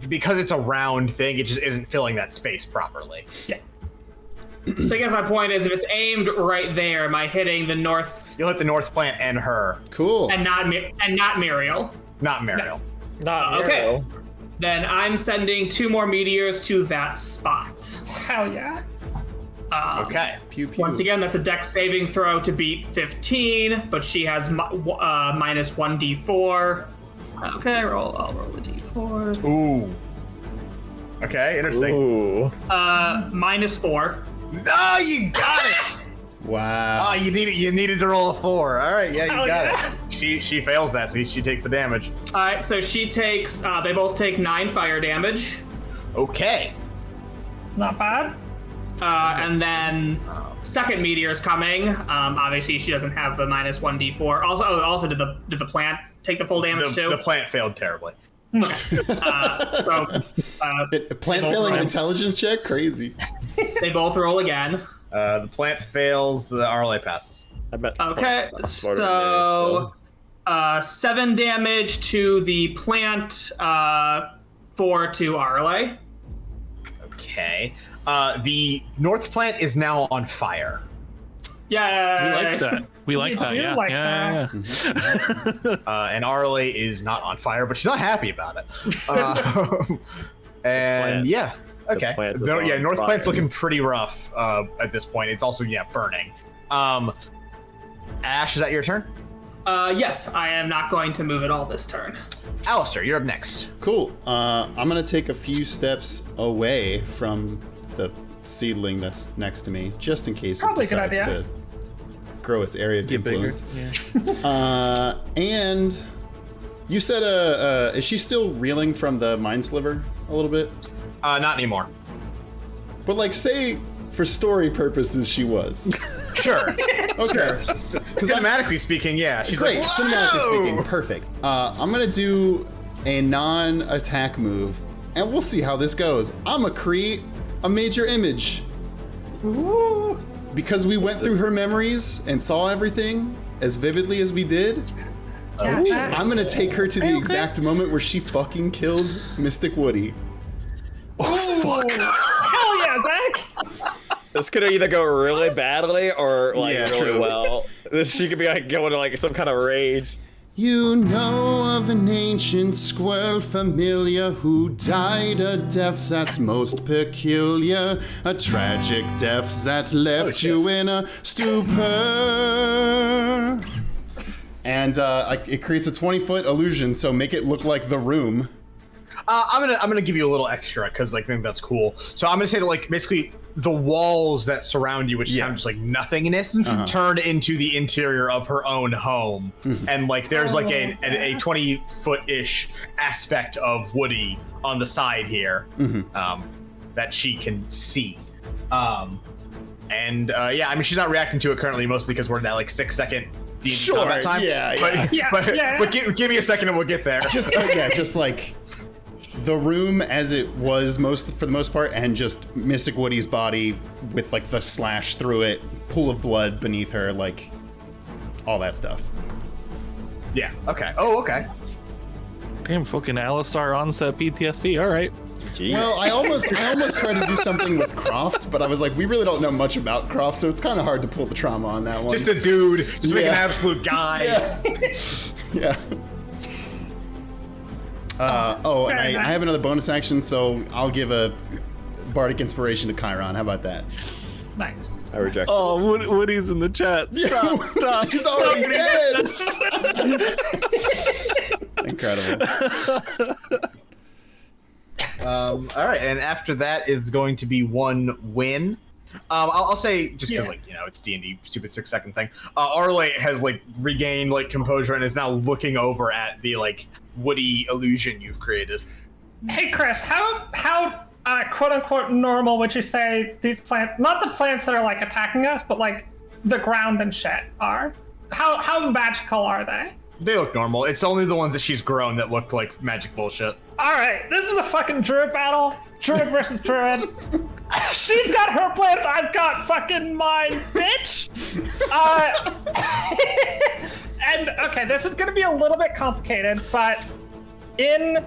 Because it's a round thing, it just isn't filling that space properly. Yeah. So I guess my point is, if it's aimed right there, am I hitting the north? You'll hit the north plant and her, Cool. And not Muriel. not Mariel. Not Okay. Muriel. Then I'm sending 2 more meteors to that spot. Hell yeah. Okay. Pew pew. Once again, that's a dex saving throw to beat 15, but she has minus 1d4. Okay, I'll roll the d4. Ooh. Okay, interesting. Ooh. Minus 4. No, you got it. Wow. Oh, you needed to roll a 4. All right, yeah, you Hell got yeah. it. She fails that, so she takes the damage. All right, so she takes. They both take 9 fire damage, Okay. Not bad. and then second meteor is coming. Obviously, she doesn't have the minus 1d4. Also, did the plant take the full damage too? The plant failed terribly. Okay. Plant Plant failing an intelligence check? Crazy. They both roll again. The plant fails. The Arelaa passes. I bet. Okay, Smarter than me, 7 damage to the plant, 4 to Arelaa. Okay. The north plant is now on fire. Yeah. We like that. We like You that. do Yeah. like yeah. And Arelaa is not on fire, but she's not happy about it. And Plant. yeah, okay. plant is Yeah, on north fire. plant's looking pretty rough at this point. It's also burning. Ash, is that your turn? Yes, I am not going to move at all this turn. Alistair, you're up next. Cool. I'm gonna take a few steps away from the seedling that's next to me, just in case Probably it a good decides idea. to grow its area of bigger. influence. And you said, is she still reeling from the mind sliver a little bit? Not anymore. But like, say for story purposes, she was. Sure. Okay. Cinematically speaking, yeah. She's Great, like, cinematically "Whoa!" speaking, perfect. I'm gonna do a non-attack move, and we'll see how this goes. I'm gonna create a major image. Ooh. Because we went through her memories and saw everything as vividly as we did, Yeah, I'm gonna take her to the exact moment where she fucking killed Mystic Woody. Hell yeah, Zach. This could either go really badly or like Yeah, really true. well. She could be like going to like some kind of rage. You know of an ancient squirrel familiar who died a death that's most peculiar, a tragic death that left you in a stupor. And it creates a 20-foot illusion, so make it look like The Room. I'm gonna give you a little extra because like I think that's cool. So I'm gonna say that like basically the walls that surround you, which is kind of just like nothingness, turn into the interior of her own home, and like there's like a 20-foot-ish aspect of Woody on the side here that she can see. And yeah, I mean she's not reacting to it currently, mostly because we're in that like 6-second D&D combat time. But give me a second and we'll get there. Just like the room as it was for the most part, and just Mystic Woody's body with like the slash through it, pool of blood beneath her, like all that stuff. Yeah. Okay. Oh, okay. Damn, fucking Alistar onset PTSD. All right. Jeez. Well, I almost tried to do something with Croft, but I was like, we really don't know much about Croft, so it's kind of hard to pull the trauma on that one. Just a dude, just make an absolute guy. Yeah. And I have another bonus action, so I'll give a Bardic Inspiration to Chiron. How about that? Nice. I reject. Oh, Woody's in the chat. Stop. He's already dead. Incredible. All right, and after that is going to be 1 win. I'll say just because like it's D&D, stupid 6-second thing. Arelaa has like regained like composure and is now looking over at the like Woody illusion you've created. Hey, Chris, how quote unquote normal would you say these plants, not the plants that are like attacking us, but like the ground and shit are? How magical are they? They look normal. It's only the ones that she's grown that look like magic bullshit. All right, this is a fucking druid battle. Druid versus druid. She's got her plants, I've got fucking mine, bitch. And okay, this is gonna be a little bit complicated, but in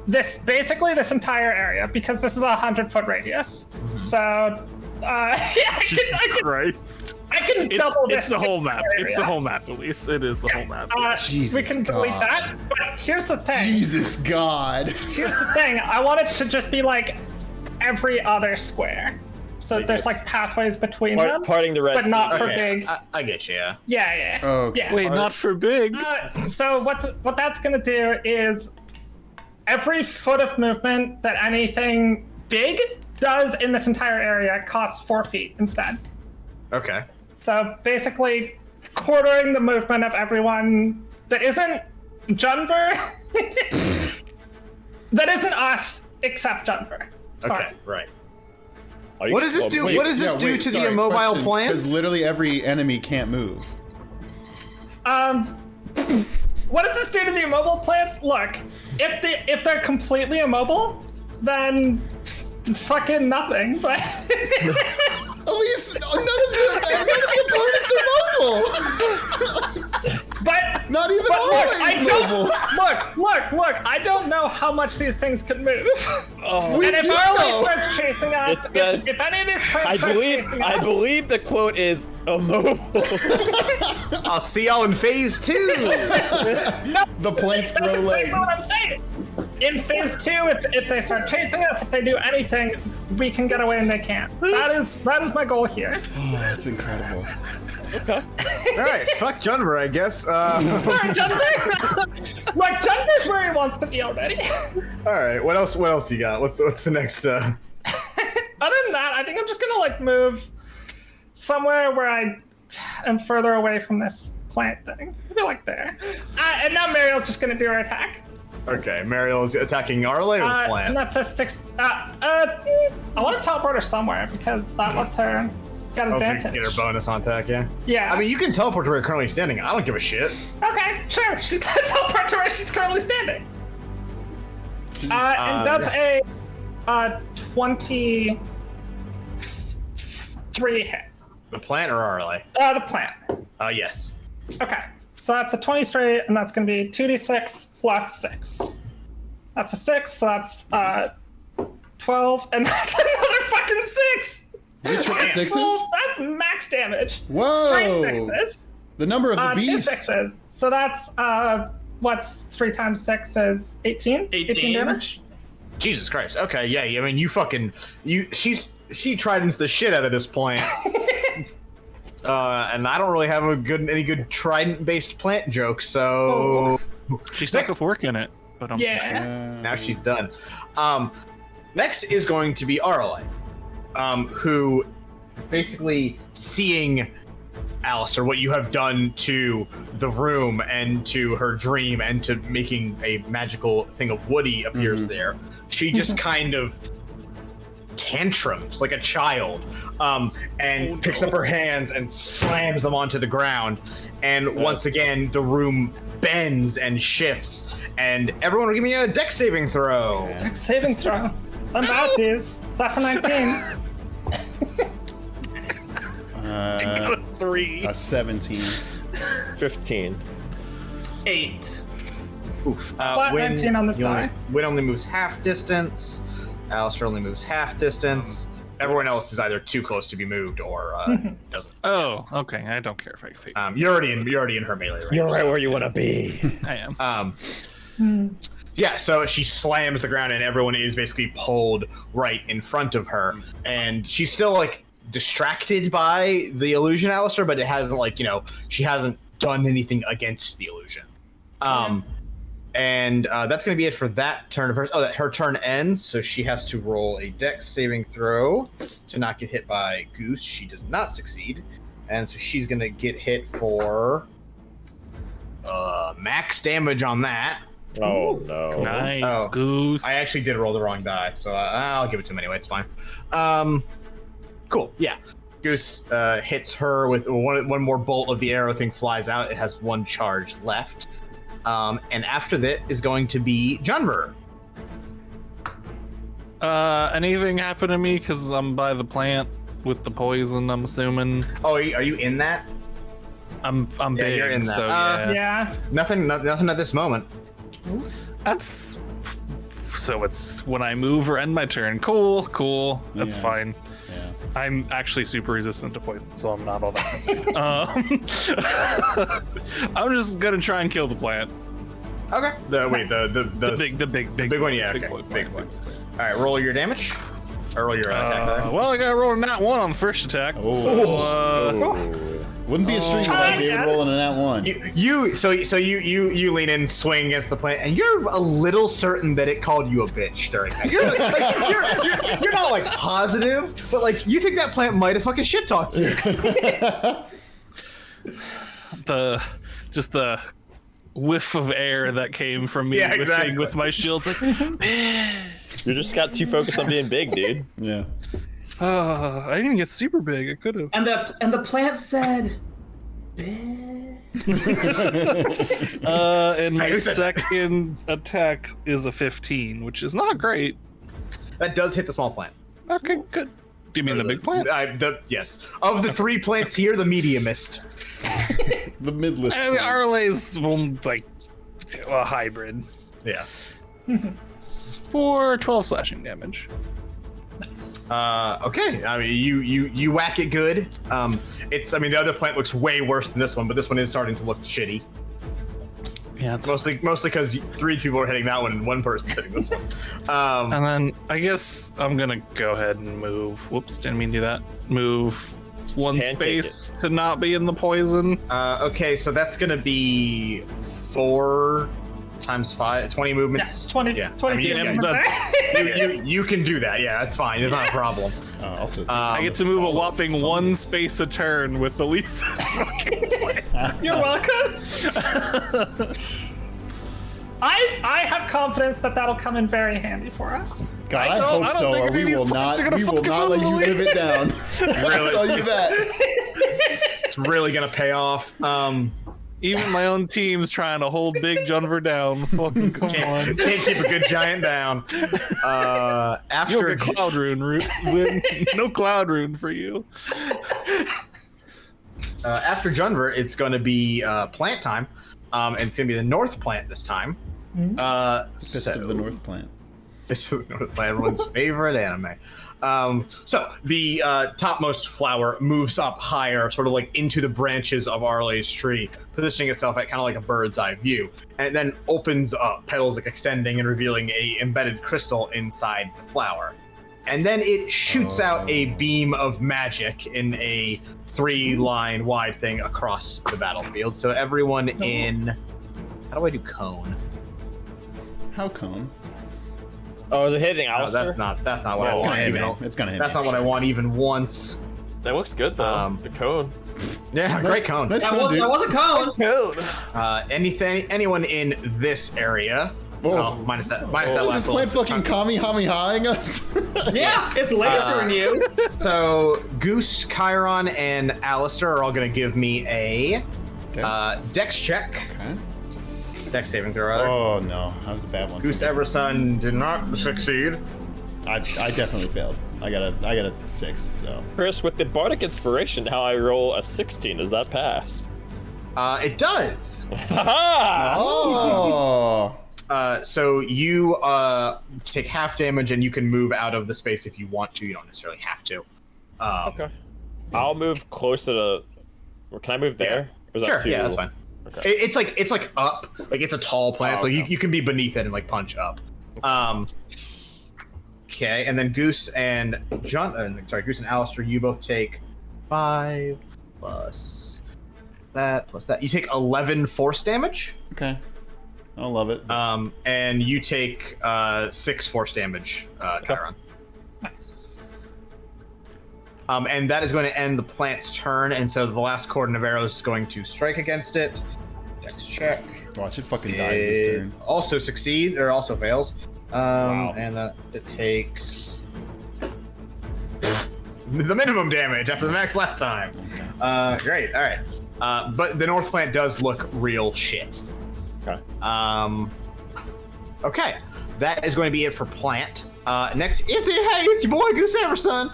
basically this entire area, because this is a 100-foot radius, so Jesus Christ. I can double this. It's the whole map. area. It's the whole map, Elise. It is the whole map. We can delete that, but here's the thing. Jesus God. Here's the thing. I want it to just be like every other square. So there's like pathways between them, Parting the red but not sea. for big. I get you. Yeah. Yeah. Okay. Yeah. Wait, not for big. So what that's gonna do is every foot of movement that anything big does in this entire area costs 4 feet instead. Okay. So basically, quartering the movement of everyone that isn't Junver, that isn't us except Junver. Sorry. Okay. Right. What does this do? What does this do to the immobile plants? Because literally every enemy can't move. What does this do to the immobile plants? Look, if they're completely immobile, then fucking nothing. But Elise, none of the opponents are mobile. but Not even but look, always I mobile. don't look. I don't know how much these things could move. We And if do Arelaa know. starts chasing us, if any of these plants start chasing us, I believe the quote is immobile. I'll see y'all in phase 2. no, The plants that's grow exactly legs. what I'm saying. In phase 2, if they start chasing us, if they do anything, we can get away and they can't. That is my goal here. Oh, that's incredible. Okay. All right. Fuck Junver, I guess. Sorry, Junver. Look, Junver's where he wants to be already. All right. What else you got? What's the next? Other than that, I think I'm just gonna like move somewhere where I am further away from this plant thing. Maybe like there. And now Mariel's just gonna do her attack. Okay. Mariel is attacking Arelaa or the plant? And that's a 6. I want to teleport her somewhere because that lets her get Oh, so you advantage. can get her bonus on attack, yeah? Yeah. I mean, you can teleport to where you're currently standing. I don't give a shit. Okay, sure. She's gonna teleport to where she's currently standing. And that's yes. a 23 hit. The plant or Arelaa? The plant. Yes. Okay, so that's a 23, and that's going to be 2d6 plus 6. That's a 6, so that's 12, and that's another fucking 6! Which one? Sixes? Well, that's max damage. Whoa. Straight 6s. The number of the 2 beast. 6s. So that's, what's 3 times 6 is 18? 18 damage? Jesus Christ. Okay, yeah. I mean, she tridents the shit out of this plant. And I don't really have any good trident-based plant jokes, so... She stuck with work in it. But Yeah. Now she's done. Next is going to be Arelaa, who basically seeing Alistair, what you have done to the room and to her dream and to making a magical thing of Woody appears there. She just kind of tantrums like a child and picks up her hands and slams them onto the ground. And once again, the room bends and shifts. And everyone will give me a dex saving throw. Dex saving throw. I'm bad this. That's a 19. I got a 3. A 17. 15. 8. Oof. Flat 19 on this die. Win only moves half distance. Alistair only moves half distance. Everyone else is either too close to be moved or doesn't. Oh, okay. I don't care if I fake. You're already in her melee range. You're right where you want to be. I am. Yeah, so she slams the ground and everyone is basically pulled right in front of her. And she's still like distracted by the illusion, Alistair, but it hasn't she hasn't done anything against the illusion. And that's going to be it for that turn of hers. Oh, her turn ends, so she has to roll a dex saving throw to not get hit by Goose. She does not succeed. And so she's going to get hit for max damage on that. Oh, no. Nice, Goose. I actually did roll the wrong die, so I'll give it to him anyway. It's fine. Cool. Yeah. Goose hits her with one more bolt of the arrow thing flies out. It has one charge left. And after that is going to be Junver. Anything happen to me? Because I'm by the plant with the poison, I'm assuming. Oh, are you in that? I'm big, you're in that. so yeah. Yeah. Nothing at this moment. That's... So it's when I move or end my turn. Cool. That's Yeah. fine. Yeah. I'm actually super resistant to poison, so I'm not all that sensitive. I'm just gonna try and kill the plant. Okay. The big one. Yeah. big Okay. boy Big plant. one. All right. Roll your damage. Or roll your attack. Well, I got to roll a nat 1 on the first attack. Wouldn't be a stream without David rolling a nat 1. You lean in, swing against the plant, and you're a little certain that it called you a bitch during that. You're not like positive, but like you think that plant might have fucking shit talked to you. The whiff of air that came from me whiffing with my shields, like, You just got too focused on being big, dude. Yeah. I didn't even get super big. I could have. And the plant said, And my second attack is a 15, which is not great. That does hit the small plant. Okay, good. Do you mean the big plant? Yes. Of the 3 plants here, the mediumist. The midlist. I mean, Arelaa's like a hybrid. Yeah. For 12 slashing damage. Okay. I mean, you whack it good. The other plant looks way worse than this one, but this one is starting to look shitty. Yeah, it's Mostly because 3 people are hitting that one and 1 person's hitting this one. And then I guess I'm gonna go ahead and move. Whoops, didn't mean to do that. Move 1 pancake space to not be in the poison. Okay, so that's gonna be 4 times 5, 20 movements. Yeah, 20 Yeah. 20 feet yeah, movement there. You can do that. Yeah, that's fine. It's not a problem. Also, I get to move a whopping 1 space a turn with Elise. You're welcome. I have confidence that that'll come in very handy for us. God, I I don't hope so, think or any of we these will plants not. are gonna We will fucking not let you move live it down. I'll tell you that. It's really gonna pay off. Even my own team's trying to hold Big Junver down. Fucking come on. Can't keep a good giant down. You'll After get Cloud Rune. No Cloud Rune for you. after Junver, it's gonna be plant time, and it's gonna be the North plant this time. Fist of the North plant. Fist of the North plant, everyone's favorite anime. So the topmost flower moves up higher, sort of like into the branches of Arelaa's tree, positioning itself at kind of like a bird's eye view, and it then opens up, petals like extending and revealing a embedded crystal inside the flower. And then it shoots out a beam of magic in a 3-line wide thing across the battlefield. So everyone in... How do I do cone? How come? Oh, is it hitting No, Alistair? that's not what I It's gonna want. hit me. Even, It's gonna hit that's me. not what I want even once. That looks good though. The cone. Yeah, great cone. Nice That cone, was, dude. that was a cone. Anyone in this area? Oh. Minus that Is last this plant little fucking Kami-Hami-Haing us? Yeah, it's lasering you. So Goose, Chiron, and Alistair are all gonna give me a Dex check. Okay. Dex saving throw, rather. Oh no, that was a bad one. Goose Everson did not succeed. I definitely failed. I got a 6. So Chris, with the bardic inspiration, how I roll a 16, does that pass? It does. Haha! oh. So you take half damage, and you can move out of the space if you want to. You don't necessarily have to. Okay. I'll move closer to. Or can I move there? Or is Sure. that too... Yeah, that's fine. Okay. It's like up. Like it's a tall plant, so okay. you can be beneath it and like punch up. Okay, and then Goose and Goose and Alistair, you both take 5 plus that. You take 11 force damage. Okay. I love it. And you take 6 force damage, Chiron. Nice. And that is going to end the plant's turn, and so the last cordon of arrows is going to strike against it. Dex check. Watch it fucking dies this turn. Also succeeds, or also fails. Wow. And that it takes the minimum damage after the max last time. Great, all right. But the North Plant does look real shit. Okay. Okay, that is going to be it for Plant. Next, it's your boy Goose Everson.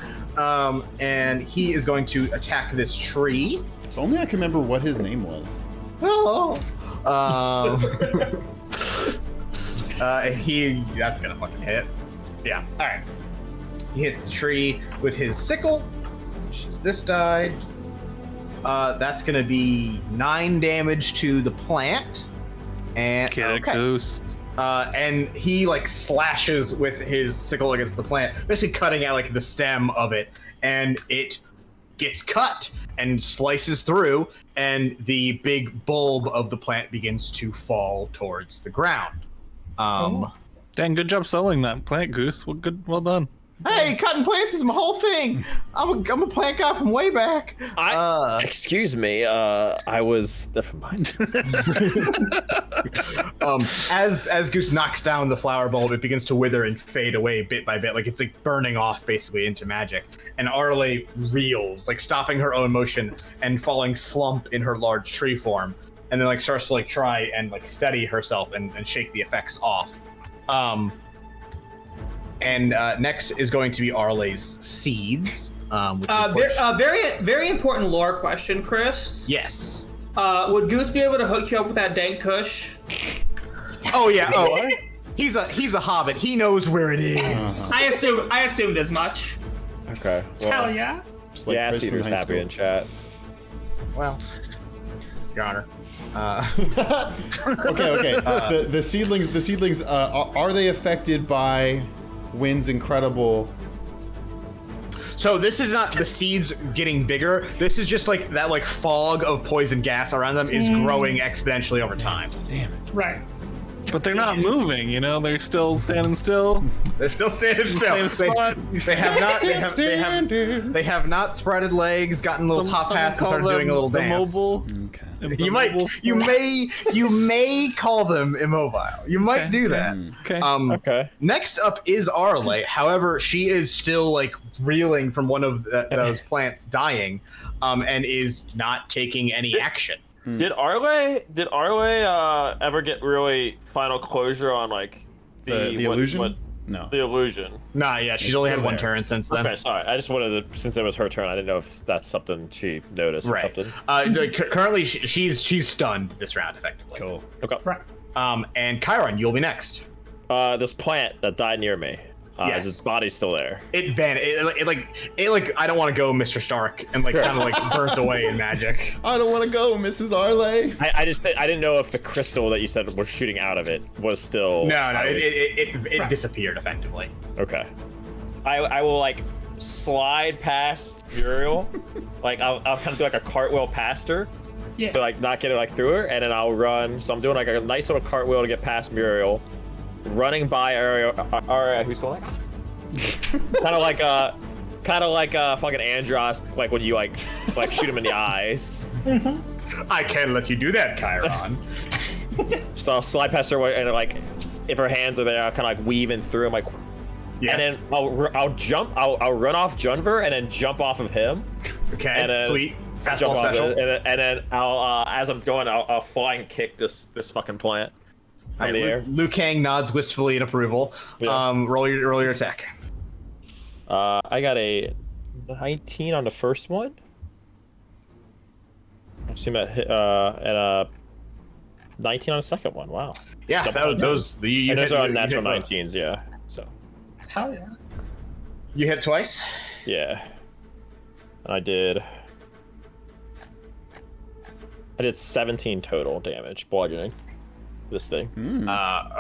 And he is going to attack this tree. If only I can remember what his name was. Oh. That's gonna fucking hit. Yeah. All right. He hits the tree with his sickle, which is this die. That's gonna be 9 damage to the plant. And Goose. and he like slashes with his sickle against the plant, basically cutting out like the stem of it, and it gets cut and slices through, and the big bulb of the plant begins to fall towards the ground. Dang, good job selling that plant, Goose. Well done. Hey, cutting plants is my whole thing. I'm a plant guy from way back. Excuse me, I was... Never mind. As Goose knocks down the flower bulb, it begins to wither and fade away bit by bit, like it's like burning off basically into magic. And Arelaa reels, like stopping her own motion and falling slump in her large tree form, and then like starts to like try and like steady herself and shake the effects off. And next is going to be Arelaa's seeds. Which Very important lore question, Chris. yes. Would Goose be able to hook you up with that dank kush? Oh yeah. Oh, he's a hobbit. He knows where it is. I assumed as much. Okay. Well, Hell yeah. Just like yeah, Chris in Cedar's high happy school. in chat. Well, Your Honor. Okay. The seedlings. Are they affected by Wynn's incredible? So this is not the seeds getting bigger. This is just like that like fog of poison gas around them is growing exponentially over time. Damn it. Right. But they're not moving, you know? They're still standing still. They're still standing still. Same spot. They have not. They have not spreaded legs, gotten little top hats, and started doing a little dance. Mobile. Okay. You may call them immobile. You might do that. Okay. Okay. Next up is Arelaa. However, she is still like reeling from one of those plants dying, and is not taking any action. Did Arelaa ever get really final closure on like The illusion? No. The illusion. Nah, yeah, she's It's only had still one there. turn since then. Okay, sorry. I just wanted to, since it was her turn, I didn't know if that's something she noticed or Right. something. Currently, she's stunned this round, effectively. Cool. Okay. Right. And Chiron, you'll be next. This plant that died near me. Yes. Its body's still there. It I don't want to go, Mr. Stark, and like kind of like burns away in magic. I don't want to go, Mrs. Arelaa. I didn't know if the crystal that you said was shooting out of it was still. No, it disappeared effectively. Okay. I will like slide past Muriel, like I'll kind of do like a cartwheel past her, Yeah. to like not get it like through her, and then I'll run. So I'm doing like a nice little cartwheel to get past Muriel, running by Arelaa, who's going? kind of like fucking Andros, like when you like shoot him in the eyes. I can't let you do that, Chiron. So I'll slide past her and like, if her hands are there, I'll kind of like weave in through. I'm like, and then I'll run off Junver and then jump off of him. Okay, and then sweet. Jump off Special. and then I'll as I'm going, I'll flying kick this fucking plant from the air. Liu Kang nods wistfully in approval. Yeah. Roll your attack. I got a 19 on the first one. I assume and a 19 on the second one. Wow. Yeah, those and those are natural 19s. Yeah. So. Hell yeah. You hit twice. Yeah. And I did 17 total damage bludgeoning this thing.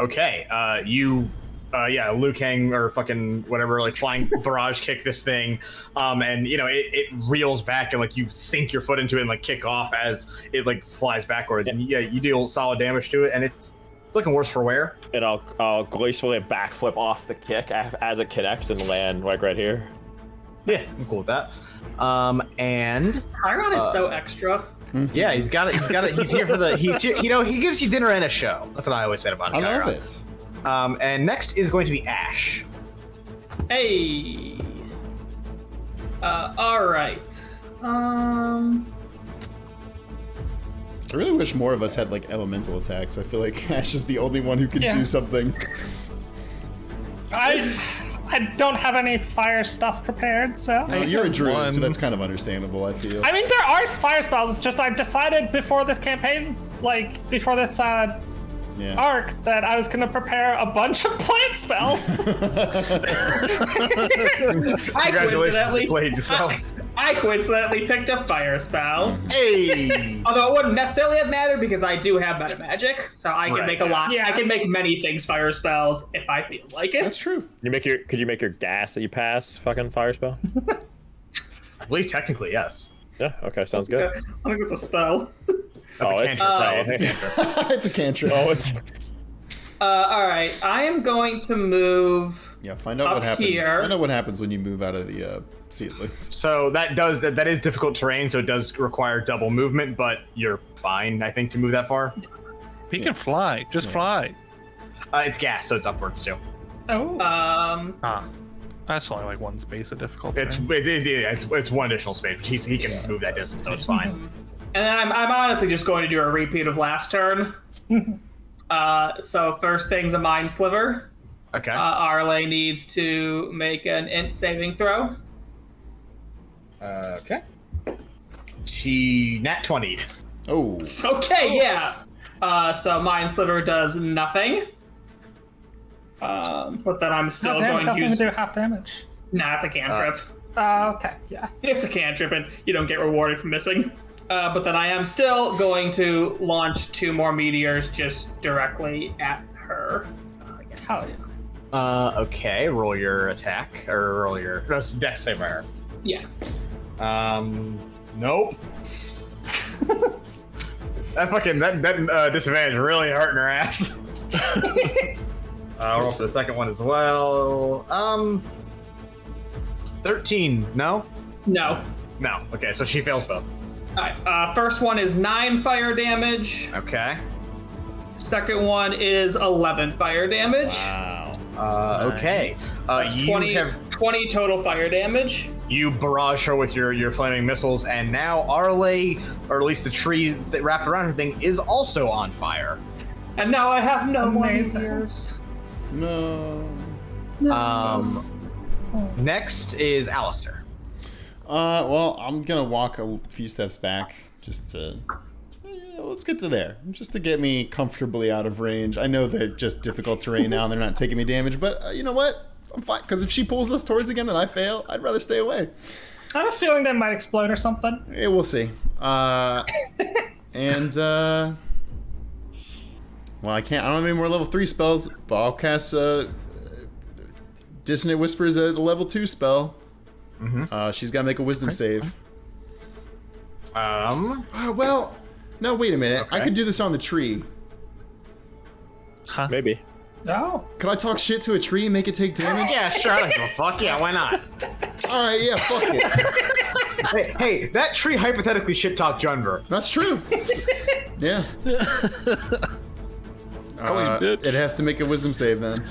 Okay. Liu Kang or fucking whatever, like flying barrage kick this thing, and you know it reels back and like you sink your foot into it and like kick off as it like flies backwards, and you deal solid damage to it, and it's looking worse for wear. And I'll gracefully backflip off the kick as it connects and land like right here. Yes, I'm cool with that. And Chiron is so extra. yeah, he's got it. He's here for the. He's here. You know, he gives you dinner and a show. That's what I always said about him. I love it. And next is going to be Ash. Hey. All right. I really wish more of us had like elemental attacks. I feel like Ash is the only one who can do something. I don't have any fire stuff prepared, so. You're a druid, one. so that's kind of understandable, I feel. I mean, there are fire spells. It's just I've decided before this campaign, like before this arc, that I was gonna prepare a bunch of plant spells. I coincidentally picked a fire spell. Hey! Although it wouldn't necessarily have mattered because I do have meta magic, so I can make a lot. Yeah. I can make many things fire spells if I feel like it. That's true. Could you make your gas that you pass fucking fire spell? I believe technically yes. Yeah. Okay. Sounds good. I'm gonna get the spell. That's a cantrip. It's a cantrip. Oh, it's. All right, I am going to move. Yeah, find out what Up happens. here. Find out what happens when you move out of the seedlings. So that is difficult terrain, so it does require double movement, but you're fine, I think, to move that far. He can fly. Just fly. It's gas, so it's upwards too. Oh. That's only like one space of difficulty. It's one additional space, but he can move that distance, so it's fine. And then I'm honestly just going to do a repeat of last turn. So first thing's a Mind Sliver. Okay. Arelaa needs to make an int saving throw. Okay. She nat 20'd. Oh. Okay, yeah. So Mind Sliver does nothing. But then I'm still It going doesn't to even do half damage. Nah, it's a cantrip. Okay, yeah. It's a cantrip, and you don't get rewarded for missing. But then I am still going to launch 2 more meteors just directly at her. Hell yeah. Okay. Roll your attack, or roll your dex save by her. Yeah. Nope. that disadvantage really hurting her ass. I'll roll for the second one as well. 13. No. No. No. Okay, so she fails both. Alright, first one is 9 fire damage. Okay. Second one is 11 fire damage. Wow. Okay. You 20 total fire damage. You barrage her with your flaming missiles, and now Arelaa, or at least the tree that wrapped around her thing, is also on fire. And now I have no more Amazing. meteors. No. Next is Alistair. Well, I'm gonna walk a few steps back just to. Let's get to there, just to get me comfortably out of range. I know they're just difficult terrain now, and they're not taking me damage, but you know what? I'm fine, because if she pulls us towards again and I fail, I'd rather stay away. I have a feeling they might explode or something. Yeah, we'll see. Well, I can't. I don't have any more level 3 spells, but I'll cast Dissonant Whispers as a level 2 spell. Mm-hmm. She's got to make a Wisdom save. Well, no, wait a minute. Okay. I could do this on the tree. Huh? Maybe. No. Could I talk shit to a tree and make it take damage? Yeah, sure. I don't give a fuck. Yeah, why not? All right, yeah, fuck it. Hey, that tree hypothetically shit talked Junver. That's true. Yeah. bitch. It has to make a wisdom save then.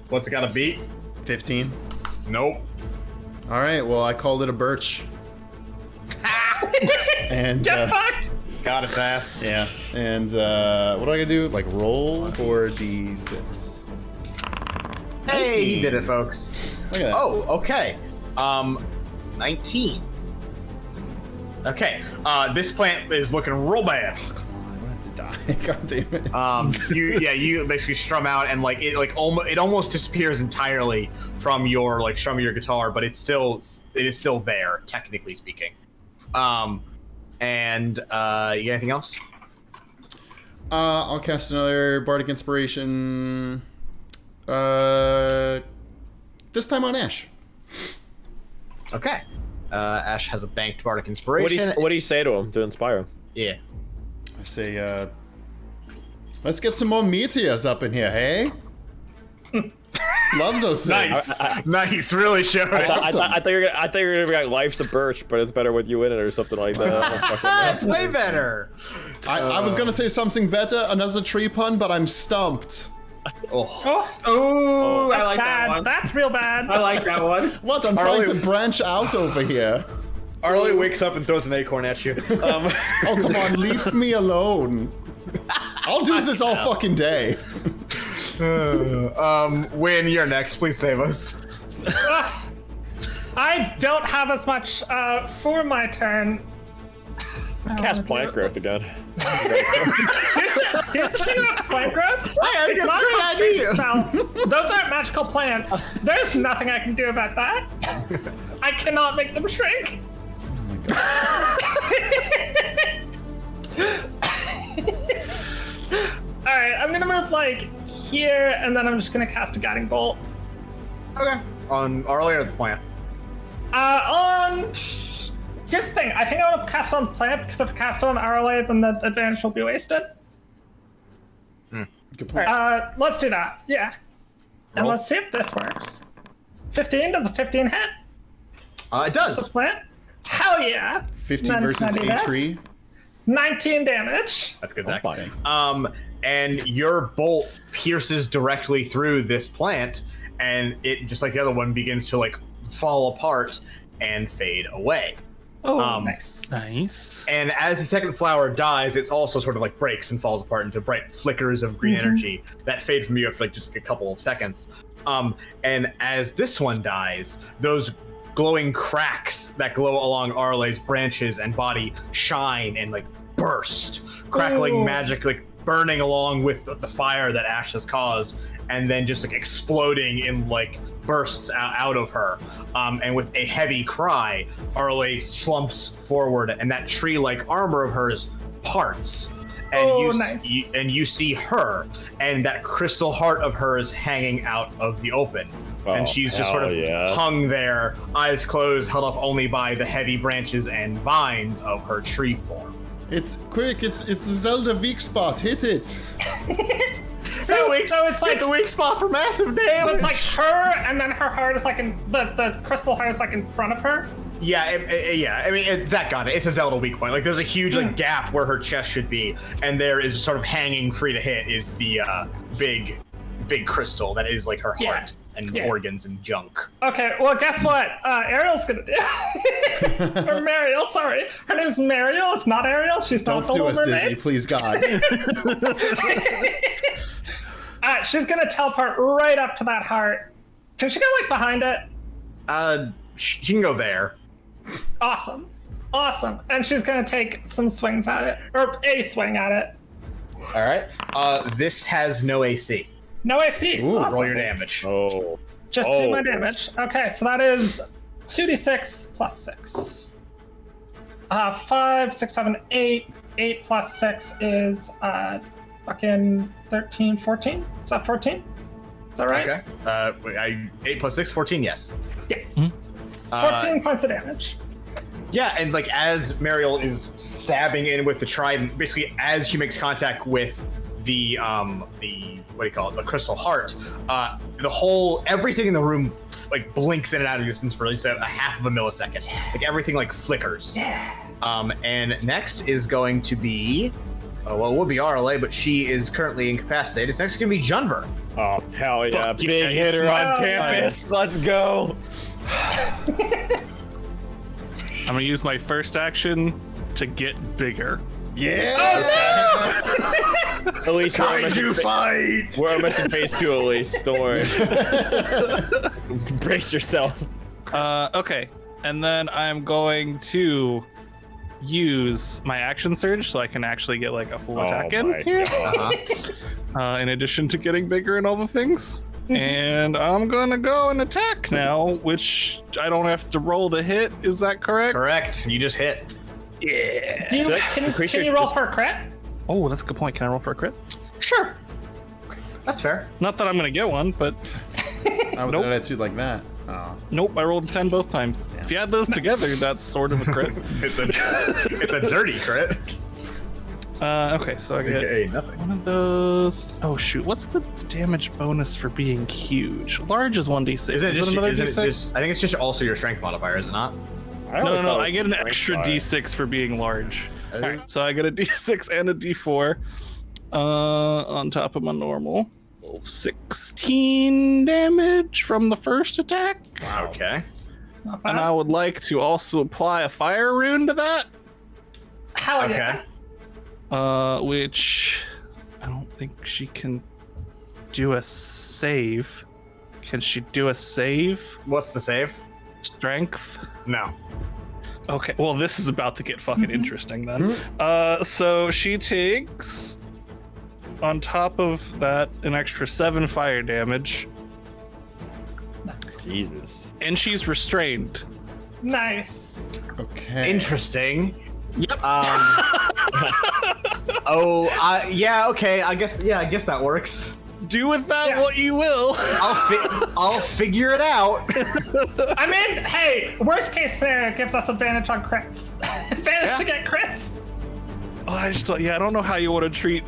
What's it got to beat? 15. Nope. All right, well, I called it a birch. And Get fucked! Got its ass. yeah, and what do I gotta do? Like roll 4d6. Hey, he did it, folks. Look at that. Oh, okay. 19. Okay. This plant is looking real bad. God damn it. You basically strum out and like it almost disappears entirely from your guitar, but it is still there, technically speaking. And you got anything else? I'll cast another Bardic Inspiration. This time on Ash. Okay. Ash has a banked Bardic Inspiration. What do you say to him to inspire him? Yeah. I say, let's get some more meteors up in here, hey? Loves those things. Nice, really showing. Awesome. I thought you were gonna be like life's a birch, but it's better with you in it or something like that. That's way better. I was gonna say something better, another tree pun, but I'm stumped. Oh, I That's like bad. that one. That's real bad. I like that one. What? I'm trying to branch out over here. Arlie wakes up and throws an acorn at you. Oh, come on, leave me alone. I'll do this all fucking day. Win, you're next. Please save us. I don't have as much for my turn. Cast plant growth again. Here's the thing about plant growth. I think It's that's not a great idea. spell. Those aren't magical plants. There's nothing I can do about that. I cannot make them shrink. Alright, I'm gonna move like here, and then I'm just gonna cast a guiding bolt. Okay. On Arlie or the plant? Here's the thing, I think I want to cast on the plant, because if I cast on Arelaa, then the advantage will be wasted. Good point. Let's do that, yeah. And Roll. let's see if this works. 15, does a 15 hit? It The does. plant? Hell yeah! 15 Then versus can I do a this? tree. 19 damage. That's good, Zach. Thanks. And your bolt pierces directly through this plant, and it, just like the other one, begins to like fall apart and fade away. Oh, nice. Nice. And as the second flower dies, it's also sort of like breaks and falls apart into bright flickers of green energy that fade from you after like just a couple of seconds. And as this one dies, those glowing cracks that glow along Arlea's branches and body shine and like burst, crackling Ooh. magic, like burning along with the fire that Ash has caused, and then just like exploding in like bursts out of her. And with a heavy cry, Arelaa slumps forward, and that tree-like armor of hers parts. And nice. you see her, and that crystal heart of hers hanging out of the open. And she's just sort of hung there, eyes closed, held up only by the heavy branches and vines of her tree form. It's quick, it's the Zelda weak spot, hit it. So it's like the weak spot for massive damage. So it's like her, and then her heart is like in the crystal heart is like in front of her. Yeah, I mean, Zach got it. It's a Zelda weak point. Like, there's a huge like gap where her chest should be, and there is sort of hanging free to hit is the big crystal that is like her heart and organs and junk. Okay, well, guess what? Ariel's gonna do. Or Mariel, sorry. Her name's Mariel. It's not Ariel. She's Don't not the sue Little us, Mermaid. Disney, please God. She's gonna teleport right up to that heart. Can she go like behind it? She can go there. Awesome. And she's gonna take some swings at it, or a swing at it. All right. This has no AC. No AC. Ooh, Awesome. Roll your damage. Oh. Just do my damage. Okay, so that is 2d6 plus 6. 5, 6, 7, 8. 8 plus 6 is fucking 13, 14. Is that 14? Is that right? Okay. 8 plus 6, 14, yes. Yeah. 14 points of damage. Yeah, and like as Mariel is stabbing in with the trident, basically as she makes contact with the what do you call it? The crystal heart. Everything in the room like blinks in and out of existence for like a half of a millisecond. Like everything like flickers. And next is going to be, well, it would be Arelaa, but she is currently incapacitated. It's next going to be Junver. Oh, hell yeah. Fuck Big yeah, hitter on campus. Let's go. I'm gonna use my first action to get bigger. Yeah! Elise, fight! we're almost in phase 2, Elise. Don't worry. Brace yourself. Okay. And then I'm going to use my action surge so I can actually get like a full attack in here. In addition to getting bigger and all the things. And I'm gonna go and attack now, which I don't have to roll to hit. Is that correct? Correct. You just hit. Yeah. Can you roll for a crit? Oh, that's a good point. Can I roll for a crit? Sure. That's fair. Not that I'm gonna get one, but I was gonna do like that. Oh. nope. I rolled a 10 both times. If you add those together, that's sort of a crit. It's a dirty crit. Okay, so I get AKA nothing. one of those. Oh shoot, what's the damage bonus for being huge? Large is 1d6. Is it another just, d6? I think it's just also your strength modifier, is it not? No. I get an extra d6 for being large. Oh. Alright, so I get a d6 and a d4 on top of my normal. 16 damage from the first attack. Okay. Not bad. And I would like to also apply a fire rune to that. Hell Okay. yeah. Which I don't think she can do a save. Can she do a save? What's the save? Strength? No. Okay, well, this is about to get fucking interesting then. So she takes, on top of that, an extra 7 fire damage, Jesus. and she's restrained. Nice. Okay. Interesting. Yep. Yeah. Okay. I guess that works. Do with that Yeah. what you will. I'll figure it out. I mean, hey, worst case scenario gives us advantage on crits. Advantage to get crits. Oh, I don't know how you want to treat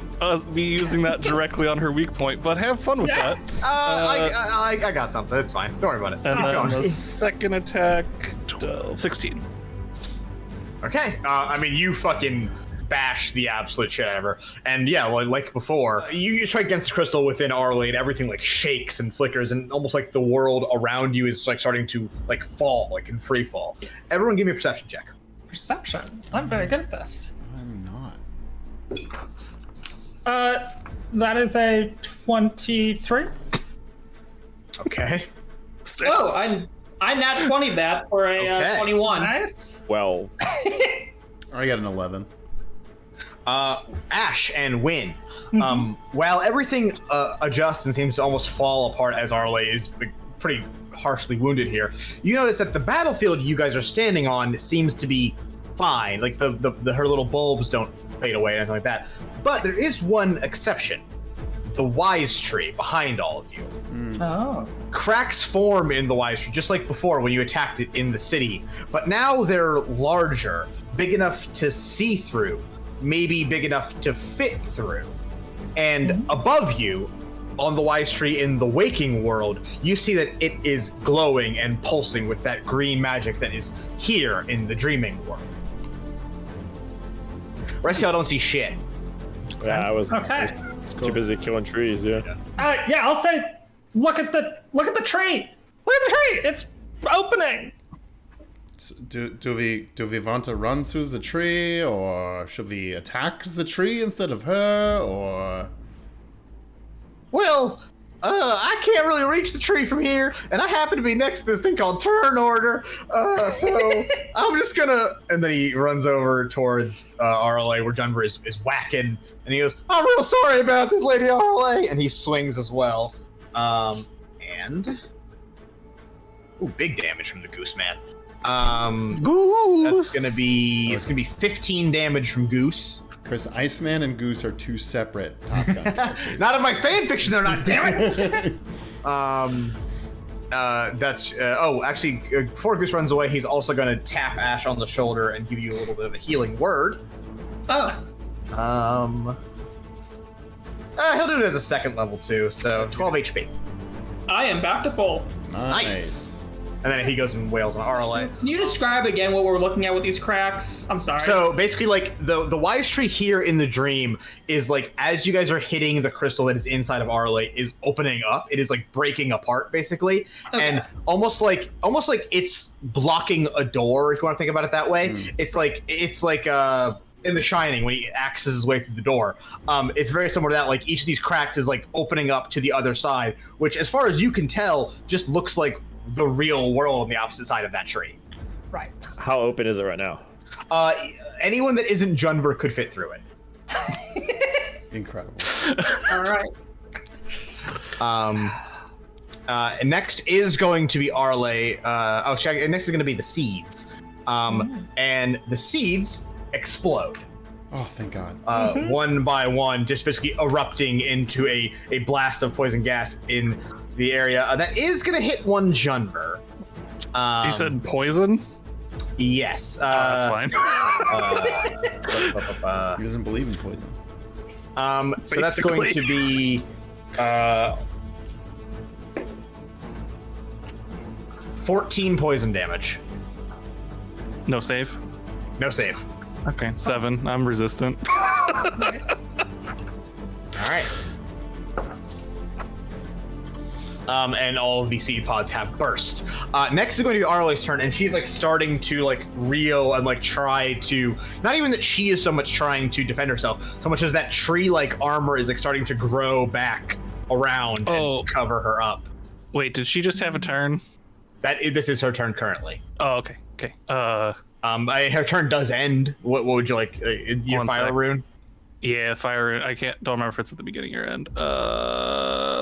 me using that directly on her weak point, but have fun with Yeah. that. I got something. It's fine. Don't worry about it. And Keep then going. the second attack, 12, 16. Okay. I mean, you fucking bash the absolute shit out of her. And yeah, like before, you strike against the crystal within Arelaa, and everything like shakes and flickers, and almost like the world around you is like starting to like fall, like in free fall. Everyone give me a perception check. Perception. I'm very good at this. I'm not. That is a 23. Okay. Oh, I nat 20 that for a Okay. 21. Nice. Well, I got an 11. Ash and Wynn. While everything adjusts and seems to almost fall apart as Arelaa is pretty harshly wounded here, you notice that the battlefield you guys are standing on seems to be fine. Like her little bulbs don't fade away or anything like that. But there is one exception: the wise tree behind all of you. Oh. Cracks form in the wise tree, just like before when you attacked it in the city. But now they're larger, big enough to see through, maybe big enough to fit through. And above you, on the wise tree in the waking world, you see that it is glowing and pulsing with that green magic that is here in the dreaming world. Rest of y'all don't see shit. yeah, I was Okay. too busy killing trees. Yeah. Yeah, I'll say, look at the tree. Look at the tree. It's opening. So do we want to run through the tree, or should we attack the tree instead of her, or? Well, I can't really reach the tree from here, and I happen to be next to this thing called turn order, so I'm just gonna... And then he runs over towards Arelaa, where Dunver is whacking, and he goes, I'm real sorry about this, Lady Arelaa, and he swings as well. And... Ooh, big damage from the Goose Man. Goose! That's gonna be... It's gonna be 15 damage from Goose. Chris, Iceman and Goose are two separate Top Gun characters. Not in my fan fiction, they're not, damn it! Actually, before Goose runs away, he's also gonna tap Ash on the shoulder and give you a little bit of a healing word. Oh. He'll do it as a second level too, so 12 HP. I am back to full. Nice. And then he goes and wails on Arelaa. Can you describe again what we're looking at with these cracks? I'm sorry. So basically, like the wise tree here in the dream is like as you guys are hitting the crystal that is inside of Arelaa is opening up. It is like breaking apart basically, and almost like it's blocking a door. If you want to think about it that way, it's like in The Shining when he axes his way through the door. It's very similar to that. Like each of these cracks is like opening up to the other side, which, as far as you can tell, just looks like the real world on the opposite side of that tree. Right. How open is it right now? Anyone that isn't Junver could fit through it. Incredible. All right. And next is going to be Arelaa. Next is going to be the seeds. And the seeds explode. Oh, thank God. One by one, just basically erupting into a blast of poison gas in the area. That is going to hit one Junver. You said poison? Yes. That's fine. He doesn't believe in poison. So that's going to be 14 poison damage. No save? No save. Okay, 7. I'm resistant. Nice. All right. And all of the seed pods have burst. Next is going to be Arelaa's turn, and she's like starting to like reel and like try to, not even that she is so much trying to defend herself, so much as that tree-like armor is like starting to grow back around and cover her up. Wait, did she just have a turn? This is her turn currently. Oh, okay. Okay. Her turn does end. What would you like? Your fire rune? Yeah, fire. I don't remember if it's at the beginning or end.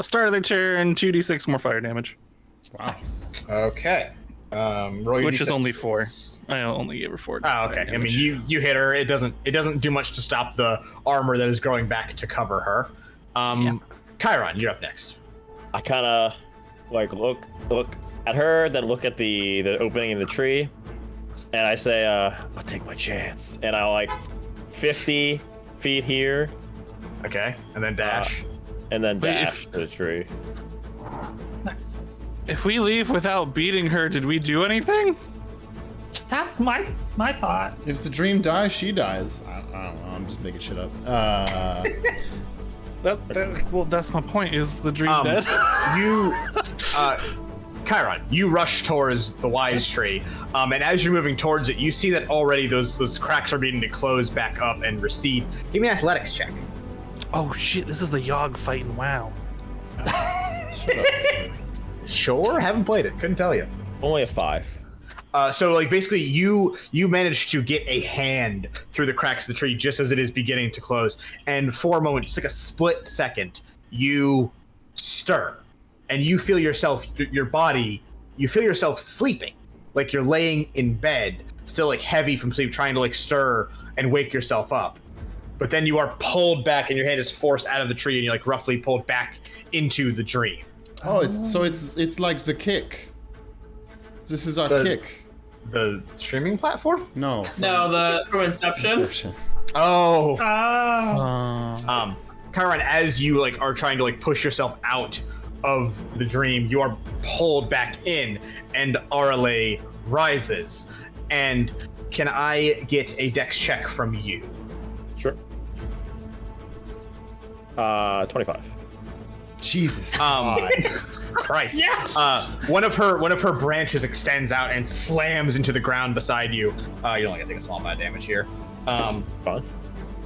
Start of their turn, 2d6 more fire damage. Wow. Okay. Roll your Which is D6. only 4. I only gave her 4. Oh, okay. I mean, you hit her. It doesn't do much to stop the armor that is growing back to cover her. Chiron, you're up next. I kind of like look at her, then look at the opening in the tree, and I say, I'll take my chance. And I like 50 feet here. Okay, and then dash. And then dash to the tree. Nice. If we leave without beating her, did we do anything? That's my thought. If the dream dies, she dies. I don't know. I'm just making shit up. Well, that's my point. Is the dream dead? Chiron, you rush towards the wise tree, and as you're moving towards it, you see that already those cracks are beginning to close back up and recede. Give me an athletics check. Oh shit! This is the Yogg fighting. Wow. Shut up. Sure, haven't played it. Couldn't tell you. Only a 5. So like basically you managed to get a hand through the cracks of the tree just as it is beginning to close, and for a moment, just like a split second, you stir and you feel yourself, your body, you feel yourself sleeping, like you're laying in bed, still like heavy from sleep, trying to like stir and wake yourself up. But then you are pulled back and your hand is forced out of the tree and you're like roughly pulled back into the dream. Oh, it's like the kick. This is our kick. The streaming platform? No. No, from Inception. Inception. Oh. Oh. Chiron, as you like are trying to like push yourself out of the dream, you are pulled back in, and Arelaa rises. And can I get a dex check from you? Sure. 25. Jesus. Christ. Yeah. One of her branches extends out and slams into the ground beside you. You only get to take a small amount of damage here. Fine.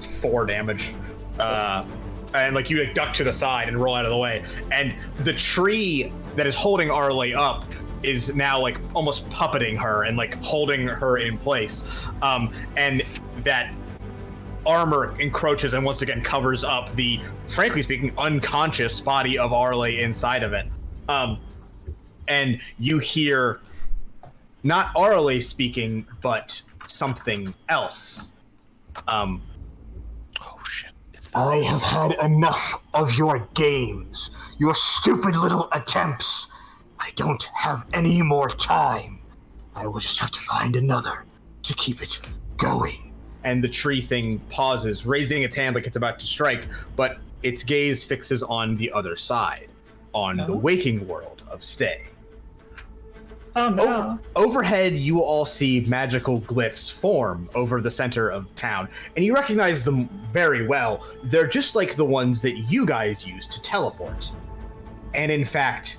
4 damage. And like you like duck to the side and roll out of the way, and the tree that is holding Arelaa up is now like almost puppeting her and like holding her in place. And that armor encroaches and once again covers up the, frankly speaking, unconscious body of Arelaa inside of it. And you hear not Arelaa speaking, but something else. Oh shit! It's the I have had enough of your games, your stupid little attempts. I don't have any more time. I will just have to find another to keep it going. And the tree thing pauses, raising its hand like it's about to strike, but its gaze fixes on the other side, on the waking world of Stay. Oh no. Overhead, you will all see magical glyphs form over the center of town, and you recognize them very well. They're just like the ones that you guys use to teleport. And in fact,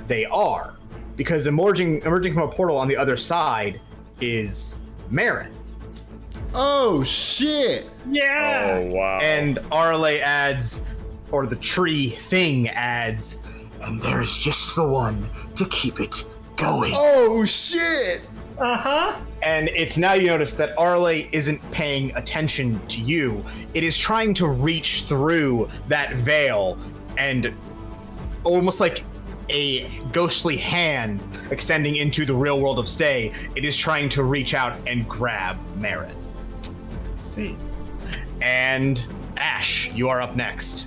they are, because emerging from a portal on the other side is Marin. Oh, shit! Yeah. Oh wow. And Arelaa adds, or the tree thing adds, and there is just the one to keep it going. Oh, shit! Uh-huh. And it's now you notice that Arelaa isn't paying attention to you. It is trying to reach through that veil, and almost like a ghostly hand extending into the real world of Stay, it is trying to reach out and grab Marin. See. And Ash, you are up next.